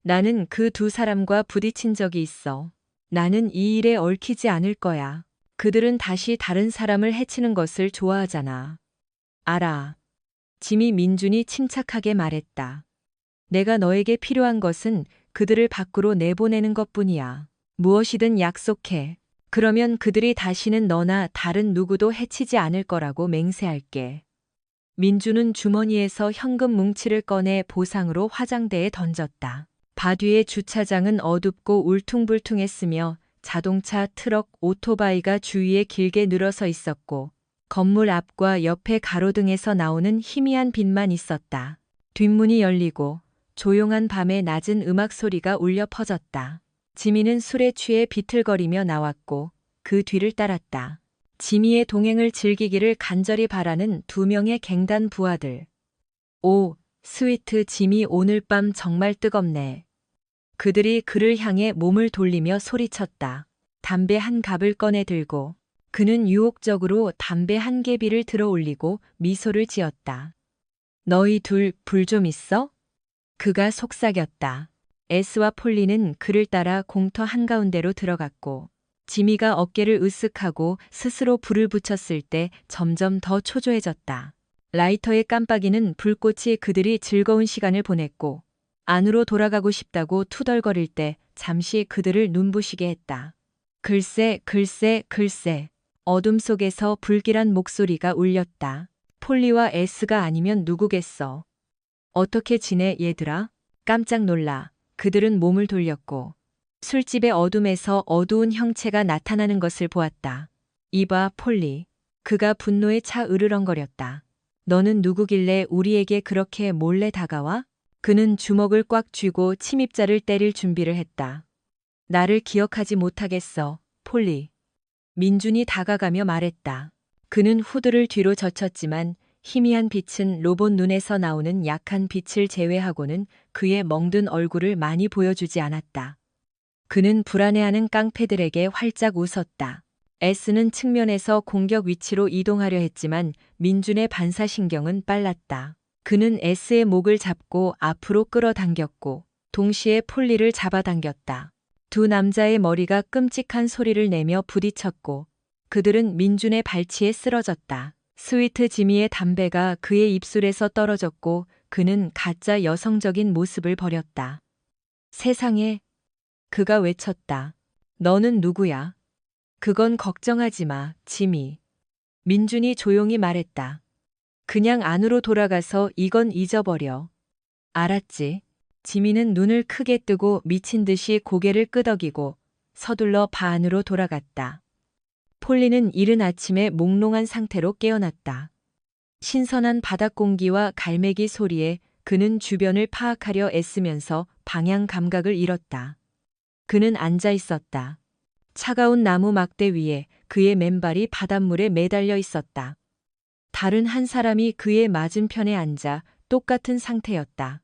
S1: 나는 그 두 사람과 부딪힌 적이 있어. 나는 이 일에 얽히지 않을 거야. 그들은 다시 다른 사람을 해치는 것을 좋아하잖아. 알아. 지미 민준이 침착하게 말했다. 내가 너에게 필요한 것은 그들을 밖으로 내보내는 것뿐이야. 무엇이든 약속해. 그러면 그들이 다시는 너나 다른 누구도 해치지 않을 거라고 맹세할게. 민준은 주머니에서 현금 뭉치를 꺼내 보상으로 화장대에 던졌다. 바뒤의 주차장은 어둡고 울퉁불퉁했으며 자동차, 트럭, 오토바이가 주위에 길게 늘어서 있었고 건물 앞과 옆에 가로등에서 나오는 희미한 빛만 있었다. 뒷문이 열리고 조용한 밤에 낮은 음악 소리가 울려 퍼졌다. 지미는 술에 취해 비틀거리며 나왔고 그 뒤를 따랐다. 지미의 동행을 즐기기를 간절히 바라는 두 명의 갱단 부하들. 오, 스위트 지미 오늘 밤 정말 뜨겁네. 그들이 그를 향해 몸을 돌리며 소리쳤다. 담배 한 갑을 꺼내 들고 그는 유혹적으로 담배 한 개비를 들어 올리고 미소를 지었다. 너희 둘 불 좀 있어? 그가 속삭였다. 에스와 폴리는 그를 따라 공터 한가운데로 들어갔고 지미가 어깨를 으쓱하고 스스로 불을 붙였을 때 점점 더 초조해졌다. 라이터의 깜빡이는 불꽃이 그들이 즐거운 시간을 보냈고 안으로 돌아가고 싶다고 투덜거릴 때 잠시 그들을 눈부시게 했다. 글쎄, 글쎄, 글쎄. 어둠 속에서 불길한 목소리가 울렸다. 폴리와 에스가 아니면 누구겠어. 어떻게 지내 얘들아? 깜짝 놀라 그들은 몸을 돌렸고 술집의 어둠에서 어두운 형체가 나타나는 것을 보았다. 이봐 폴리. 그가 분노에 차 으르렁거렸다. 너는 누구길래 우리에게 그렇게 몰래 다가와? 그는 주먹을 꽉 쥐고 침입자를 때릴 준비를 했다. 나를 기억하지 못하겠어, 폴리. 민준이 다가가며 말했다. 그는 후드를 뒤로 젖혔지만 희미한 빛은 로봇 눈에서 나오는 약한 빛을 제외하고는 그의 멍든 얼굴을 많이 보여주지 않았다. 그는 불안해하는 깡패들에게 활짝 웃었다. S는 측면에서 공격 위치로 이동하려 했지만 민준의 반사신경은 빨랐다. 그는 S의 목을 잡고 앞으로 끌어당겼고 동시에 폴리를 잡아당겼다. 두 남자의 머리가 끔찍한 소리를 내며 부딪혔고 그들은 민준의 발치에 쓰러졌다. 스위트 지미의 담배가 그의 입술에서 떨어졌고 그는 가짜 여성적인 모습을 버렸다. 세상에, 그가 외쳤다. 너는 누구야? 그건 걱정하지 마, 지미. 민준이 조용히 말했다. 그냥 안으로 돌아가서 이건 잊어버려. 알았지? 지미는 눈을 크게 뜨고 미친 듯이 고개를 끄덕이고 서둘러 바 안으로 돌아갔다. 폴리는 이른 아침에 몽롱한 상태로 깨어났다. 신선한 바닥 공기와 갈매기 소리에 그는 주변을 파악하려 애쓰면서 방향 감각을 잃었다. 그는 앉아 있었다. 차가운 나무 막대 위에 그의 맨발이 바닷물에 매달려 있었다. 다른 한 사람이 그의 맞은편에 앉아 똑같은 상태였다.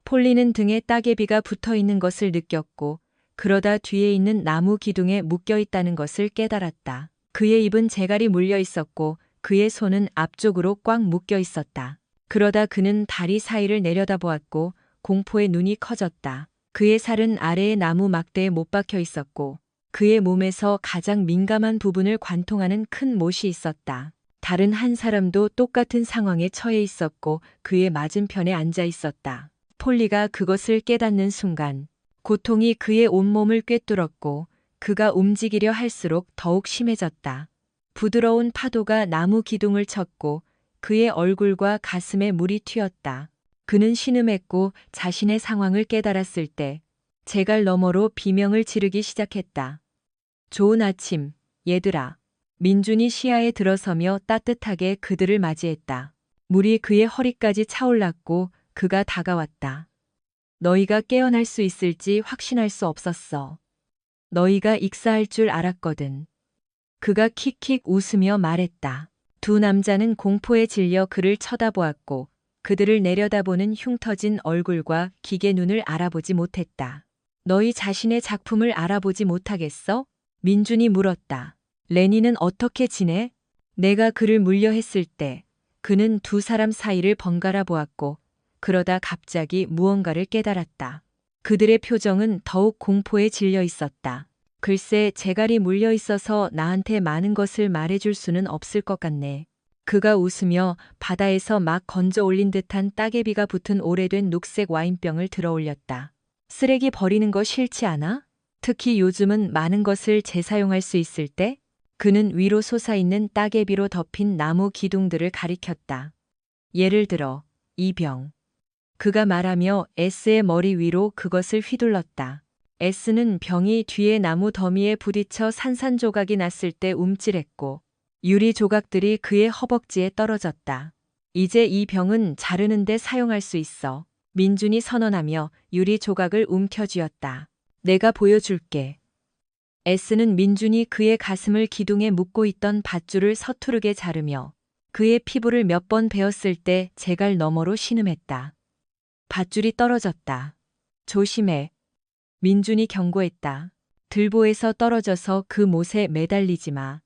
S1: 폴리는 등에 따개비가 붙어 있는 것을 느꼈고 그러다 뒤에 있는 나무 기둥에 묶여 있다는 것을 깨달았다. 그의 입은 재갈이 물려 있었고 그의 손은 앞쪽으로 꽉 묶여 있었다. 그러다 그는 다리 사이를 내려다보았고 공포의 눈이 커졌다. 그의 살은 아래의 나무 막대에 못 박혀 있었고 그의 몸에서 가장 민감한 부분을 관통하는 큰 못이 있었다. 다른 한 사람도 똑같은 상황에 처해 있었고 그의 맞은편에 앉아 있었다. 폴리가 그것을 깨닫는 순간 고통이 그의 온몸을 꿰뚫었고 그가 움직이려 할수록 더욱 심해졌다. 부드러운 파도가 나무 기둥을 쳤고 그의 얼굴과 가슴에 물이 튀었다. 그는 신음했고 자신의 상황을 깨달았을 때 재갈 너머로 비명을 지르기 시작했다. 좋은 아침, 얘들아. 민준이 시야에 들어서며 따뜻하게 그들을 맞이했다. 물이 그의 허리까지 차올랐고 그가 다가왔다. 너희가 깨어날 수 있을지 확신할 수 없었어. 너희가 익사할 줄 알았거든. 그가 킥킥 웃으며 말했다. 두 남자는 공포에 질려 그를 쳐다보았고 그들을 내려다보는 흉터진 얼굴과 기계 눈을 알아보지 못했다. 너희 자신의 작품을 알아보지 못하겠어? 민준이 물었다. 레니는 어떻게 지내? 내가 그를 물려했을 때 그는 두 사람 사이를 번갈아 보았고 그러다 갑자기 무언가를 깨달았다. 그들의 표정은 더욱 공포에 질려 있었다. 글쎄 재갈이 물려 있어서 나한테 많은 것을 말해줄 수는 없을 것 같네. 그가 웃으며 바다에서 막 건져 올린 듯한 따개비가 붙은 오래된 녹색 와인병을 들어 올렸다. 쓰레기 버리는 거 싫지 않아? 특히 요즘은 많은 것을 재사용할 수 있을 때? 그는 위로 솟아있는 따개비로 덮인 나무 기둥들을 가리켰다. 예를 들어 이 병. 그가 말하며 S의 머리 위로 그것을 휘둘렀다. S는 병이 뒤에 나무 더미에 부딪혀 산산조각이 났을 때 움찔했고 유리 조각들이 그의 허벅지에 떨어졌다. 이제 이 병은 자르는데 사용할 수 있어. 민준이 선언하며 유리 조각을 움켜쥐었다. 내가 보여줄게. S는 민준이 그의 가슴을 기둥에 묶고 있던 밧줄을 서투르게 자르며 그의 피부를 몇 번 베었을 때 재갈 너머로 신음했다. 밧줄이 떨어졌다. 조심해. 민준이 경고했다. 들보에서 떨어져서 그 못에 매달리지 마.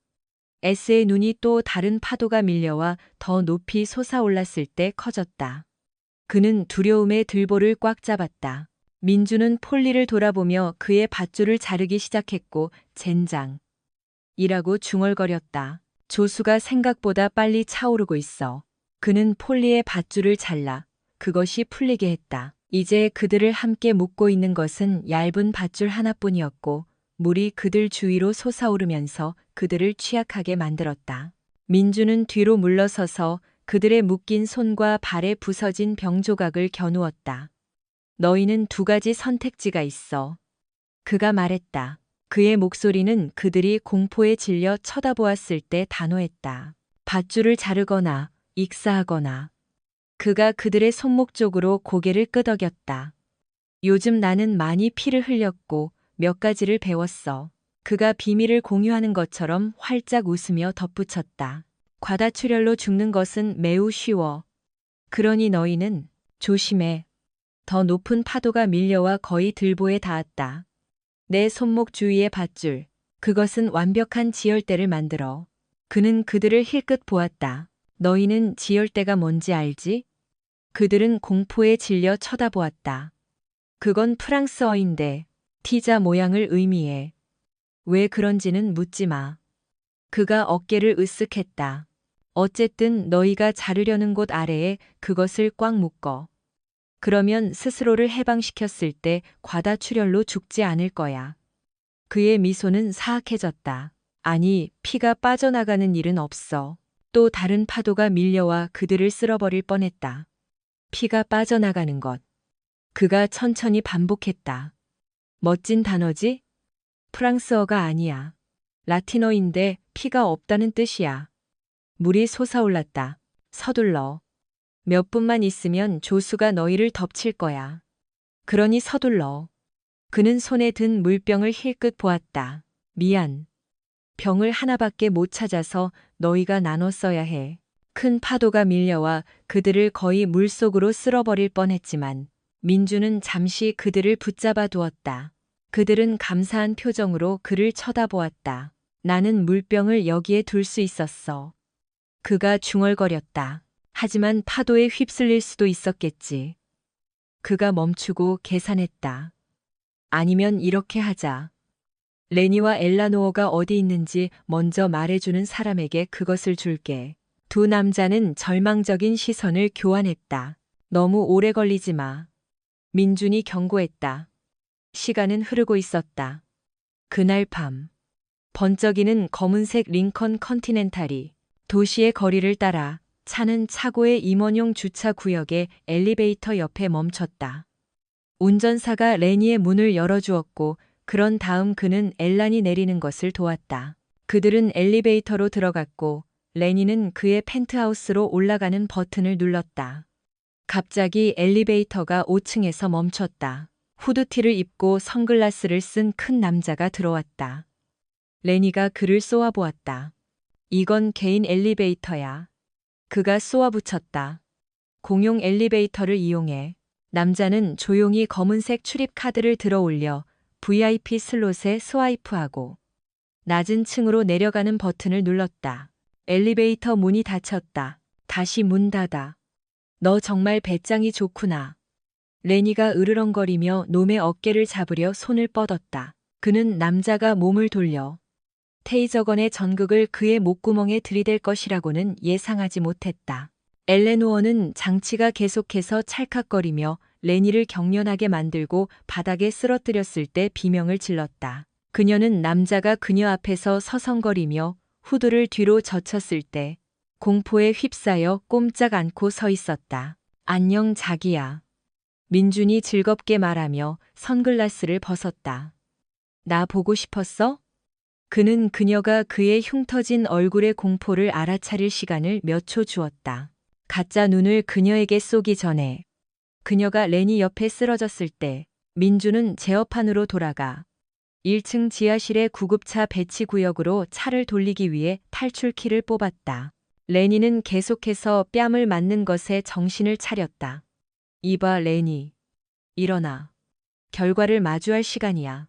S1: S의 눈이 또 다른 파도가 밀려와 더 높이 솟아올랐을 때 커졌다. 그는 두려움에 들보를 꽉 잡았다. 민주는 폴리를 돌아보며 그의 밧줄을 자르기 시작했고 젠장. 이라고 중얼거렸다. 조수가 생각보다 빨리 차오르고 있어. 그는 폴리의 밧줄을 잘라 그것이 풀리게 했다. 이제 그들을 함께 묶고 있는 것은 얇은 밧줄 하나뿐이었고 물이 그들 주위로 솟아오르면서 그들을 취약하게 만들었다. 민주는 뒤로 물러서서 그들의 묶인 손과 발에 부서진 병 조각을 겨누었다. 너희는 두 가지 선택지가 있어. 그가 말했다. 그의 목소리는 그들이 공포에 질려 쳐다보았을 때 단호했다. 밧줄을 자르거나 익사하거나. 그가 그들의 손목 쪽으로 고개를 끄덕였다. 요즘 나는 많이 피를 흘렸고 몇 가지를 배웠어. 그가 비밀을 공유하는 것처럼 활짝 웃으며 덧붙였다. 과다출혈로 죽는 것은 매우 쉬워. 그러니 너희는 조심해. 더 높은 파도가 밀려와 거의 들보에 닿았다. 내 손목 주위의 밧줄. 그것은 완벽한 지혈대를 만들어. 그는 그들을 힐끗 보았다. 너희는 지혈대가 뭔지 알지? 그들은 공포에 질려 쳐다보았다. 그건 프랑스어인데 T자 모양을 의미해. 왜 그런지는 묻지 마. 그가 어깨를 으쓱했다. 어쨌든 너희가 자르려는 곳 아래에 그것을 꽉 묶어. 그러면 스스로를 해방시켰을 때 과다출혈로 죽지 않을 거야. 그의 미소는 사악해졌다. 아니, 피가 빠져나가는 일은 없어. 또 다른 파도가 밀려와 그들을 쓸어버릴 뻔했다. 피가 빠져나가는 것. 그가 천천히 반복했다. 멋진 단어지? 프랑스어가 아니야. 라틴어인데 피가 없다는 뜻이야. 물이 솟아올랐다. 서둘러. 몇 분만 있으면 조수가 너희를 덮칠 거야. 그러니 서둘러. 그는 손에 든 물병을 힐끗 보았다. 미안. 병을 하나밖에 못 찾아서 너희가 나눠 써야 해. 큰 파도가 밀려와 그들을 거의 물속으로 쓸어버릴 뻔했지만 민주는 잠시 그들을 붙잡아 두었다. 그들은 감사한 표정으로 그를 쳐다보았다. 나는 물병을 여기에 둘 수 있었어. 그가 중얼거렸다. 하지만 파도에 휩쓸릴 수도 있었겠지. 그가 멈추고 계산했다. 아니면 이렇게 하자. 레니와 엘라노어가 어디 있는지 먼저 말해주는 사람에게 그것을 줄게. 두 남자는 절망적인 시선을 교환했다. 너무 오래 걸리지 마. 민준이 경고했다. 시간은 흐르고 있었다. 그날 밤. 번쩍이는 검은색 링컨 컨티넨탈이 도시의 거리를 따라 차는 차고의 임원용 주차 구역의 엘리베이터 옆에 멈췄다. 운전사가 레니의 문을 열어주었고 그런 다음 그는 엘란이 내리는 것을 도왔다. 그들은 엘리베이터로 들어갔고 레니는 그의 펜트하우스로 올라가는 버튼을 눌렀다. 갑자기 엘리베이터가 5층에서 멈췄다. 후드티를 입고 선글라스를 쓴 큰 남자가 들어왔다. 레니가 그를 쏘아보았다. 이건 개인 엘리베이터야. 그가 쏘아붙였다. 공용 엘리베이터를 이용해. 남자는 조용히 검은색 출입 카드를 들어 올려 VIP 슬롯에 스와이프하고 낮은 층으로 내려가는 버튼을 눌렀다. 엘리베이터 문이 닫혔다. 다시 문 닫아. 너 정말 배짱이 좋구나. 레니가 으르렁거리며 놈의 어깨를 잡으려 손을 뻗었다. 그는 남자가 몸을 돌려 테이저건의 전극을 그의 목구멍에 들이댈 것이라고는 예상하지 못했다. 엘레노어는 장치가 계속해서 찰칵거리며 레니를 경련하게 만들고 바닥에 쓰러뜨렸을 때 비명을 질렀다. 그녀는 남자가 그녀 앞에서 서성거리며 후드를 뒤로 젖혔을 때 공포에 휩싸여 꼼짝 않고 서 있었다. 안녕 자기야. 민준이 즐겁게 말하며 선글라스를 벗었다. 나 보고 싶었어? 그는 그녀가 그의 흉터진 얼굴의 공포를 알아차릴 시간을 몇 초 주었다. 가짜 눈을 그녀에게 쏘기 전에 그녀가 레니 옆에 쓰러졌을 때 민주는 제어판으로 돌아가 1층 지하실의 구급차 배치 구역으로 차를 돌리기 위해 탈출키를 뽑았다. 레니는 계속해서 뺨을 맞는 것에 정신을 차렸다. 이봐, 레니. 일어나. 결과를 마주할 시간이야.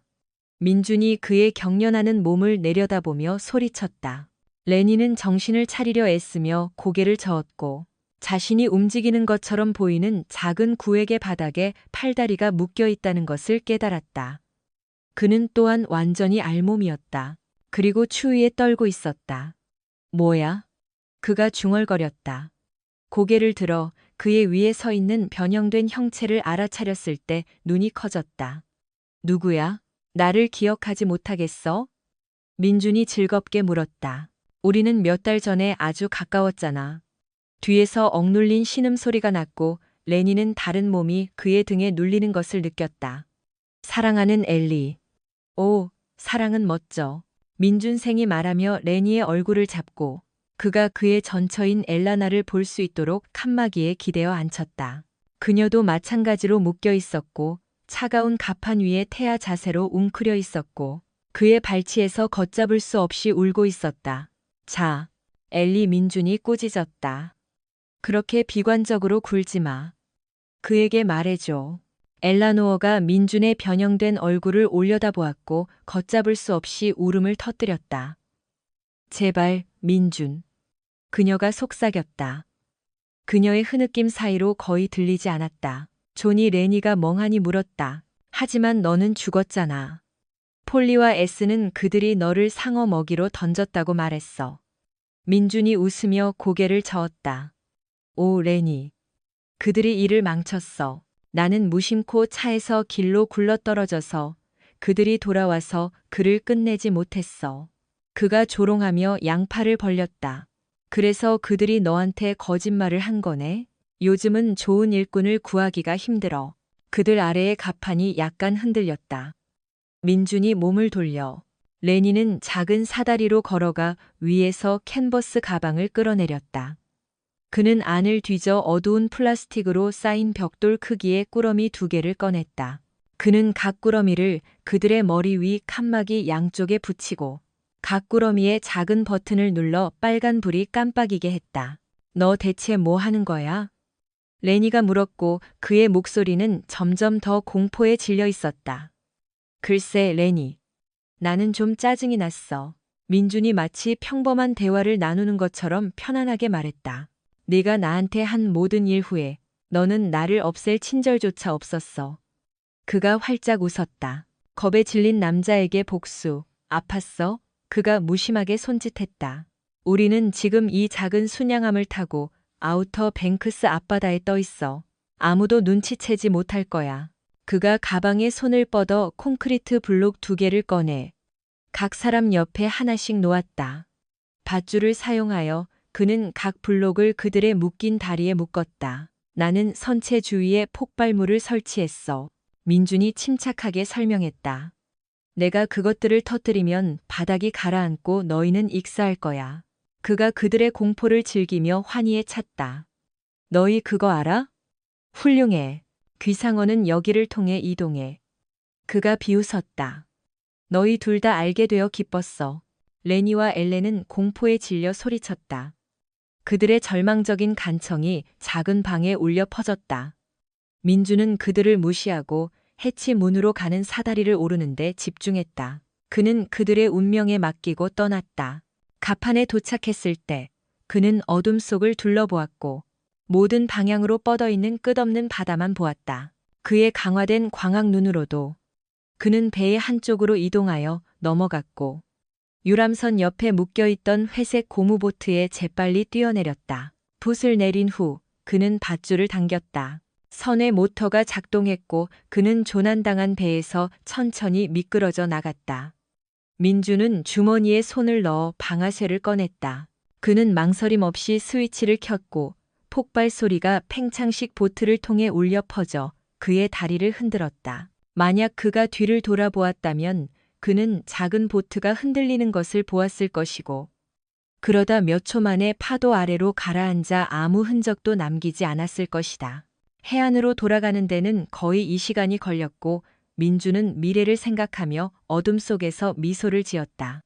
S1: 민준이 그의 경련하는 몸을 내려다보며 소리쳤다. 레니는 정신을 차리려 애쓰며 고개를 저었고 자신이 움직이는 것처럼 보이는 작은 구획의 바닥에 팔다리가 묶여 있다는 것을 깨달았다. 그는 또한 완전히 알몸이었다. 그리고 추위에 떨고 있었다. 뭐야? 그가 중얼거렸다. 고개를 들어 그의 위에 서 있는 변형된 형체를 알아차렸을 때 눈이 커졌다. 누구야? 나를 기억하지 못하겠어? 민준이 즐겁게 물었다. 우리는 몇 달 전에 아주 가까웠잖아. 뒤에서 억눌린 신음소리가 났고 레니는 다른 몸이 그의 등에 눌리는 것을 느꼈다. 사랑하는 엘리. 오, 사랑은 멋져. 민준생이 말하며 레니의 얼굴을 잡고 그가 그의 전처인 엘라나를 볼 수 있도록 칸막이에 기대어 앉혔다. 그녀도 마찬가지로 묶여 있었고 차가운 가판 위에 태아 자세로 웅크려 있었고 그의 발치에서 걷잡을 수 없이 울고 있었다. 자, 엘리. 민준이 꾸짖었다. 그렇게 비관적으로 굴지 마. 그에게 말해줘. 엘라노어가 민준의 변형된 얼굴을 올려다보았고 걷잡을 수 없이 울음을 터뜨렸다. 제발, 민준. 그녀가 속삭였다. 그녀의 흐느낌 사이로 거의 들리지 않았다. 존이 레니가 멍하니 물었다. 하지만 너는 죽었잖아. 폴리와 에스는 그들이 너를 상어 먹이로 던졌다고 말했어. 민준이 웃으며 고개를 저었다. 오, 레니. 그들이 일을 망쳤어. 나는 무심코 차에서 길로 굴러떨어져서 그들이 돌아와서 그를 끝내지 못했어. 그가 조롱하며 양팔을 벌렸다. 그래서 그들이 너한테 거짓말을 한 거네? 요즘은 좋은 일꾼을 구하기가 힘들어. 그들 아래의 가판이 약간 흔들렸다. 민준이 몸을 돌려 레니는 작은 사다리로 걸어가 위에서 캔버스 가방을 끌어내렸다. 그는 안을 뒤져 어두운 플라스틱으로 쌓인 벽돌 크기의 꾸러미 2개를 꺼냈다. 그는 각 꾸러미를 그들의 머리 위 칸막이 양쪽에 붙이고 각 꾸러미의 작은 버튼을 눌러 빨간 불이 깜빡이게 했다. 너 대체 뭐 하는 거야? 레니가 물었고 그의 목소리는 점점 더 공포에 질려 있었다. 글쎄, 레니. 나는 좀 짜증이 났어. 민준이 마치 평범한 대화를 나누는 것처럼 편안하게 말했다. 네가 나한테 한 모든 일 후에 너는 나를 없앨 친절조차 없었어. 그가 활짝 웃었다. 겁에 질린 남자에게 복수. 아팠어? 그가 무심하게 손짓했다. 우리는 지금 이 작은 순양함을 타고 아우터 뱅크스 앞바다에 떠 있어. 아무도 눈치채지 못할 거야. 그가 가방에 손을 뻗어 콘크리트 블록 2개를 꺼내 각 사람 옆에 하나씩 놓았다. 밧줄을 사용하여 그는 각 블록을 그들의 묶인 다리에 묶었다. 나는 선체 주위에 폭발물을 설치했어. 민준이 침착하게 설명했다. 내가 그것들을 터뜨리면 바닥이 가라앉고 너희는 익사할 거야. 그가 그들의 공포를 즐기며 환희에 찼다. 너희 그거 알아? 훌륭해. 귀상어는 여기를 통해 이동해. 그가 비웃었다. 너희 둘 다 알게 되어 기뻤어. 레니와 엘렌은 공포에 질려 소리쳤다. 그들의 절망적인 간청이 작은 방에 울려 퍼졌다. 민주는 그들을 무시하고 해치 문으로 가는 사다리를 오르는데 집중했다. 그는 그들의 운명에 맡기고 떠났다. 가판에 도착했을 때 그는 어둠 속을 둘러보았고 모든 방향으로 뻗어있는 끝없는 바다만 보았다. 그의 강화된 광학 눈으로도 그는 배의 한쪽으로 이동하여 넘어갔고 유람선 옆에 묶여있던 회색 고무보트에 재빨리 뛰어내렸다. 붓을 내린 후 그는 밧줄을 당겼다. 선의 모터가 작동했고 그는 조난당한 배에서 천천히 미끄러져 나갔다. 민주는 주머니에 손을 넣어 방아쇠를 꺼냈다. 그는 망설임 없이 스위치를 켰고 폭발 소리가 팽창식 보트를 통해 울려 퍼져 그의 다리를 흔들었다. 만약 그가 뒤를 돌아보았다면 그는 작은 보트가 흔들리는 것을 보았을 것이고 그러다 몇 초 만에 파도 아래로 가라앉아 아무 흔적도 남기지 않았을 것이다. 해안으로 돌아가는 데는 거의 이 시간이 걸렸고 민주는 미래를 생각하며 어둠 속에서 미소를 지었다.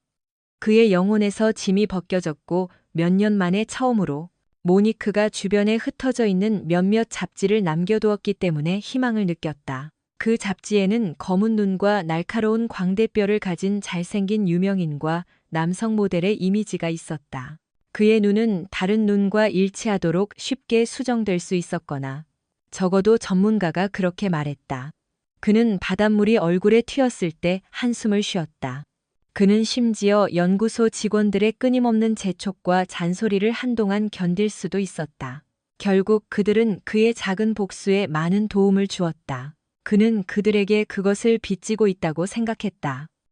S1: 그의 영혼에서 짐이 벗겨졌고 몇 년 만에 처음으로 모니크가 주변에 흩어져 있는 몇몇 잡지를 남겨두었기 때문에 희망을 느꼈다. 그 잡지에는 검은 눈과 날카로운 광대뼈를 가진 잘생긴 유명인과 남성 모델의 이미지가 있었다. 그의 눈은 다른 눈과 일치하도록 쉽게 수정될 수 있었거나 적어도 전문가가 그렇게 말했다. 그는 바닷물이 얼굴에 튀었을 때 한숨을 쉬었다. 그는 심지어 연구소 직원들의 끊임없는 재촉과 잔소리를 한동안 견딜 수도 있었다. 결국 그들은 그의 작은 복수에 많은 도움을 주었다. 그는 그들에게 그것을 빚지고 있다고 생각했다.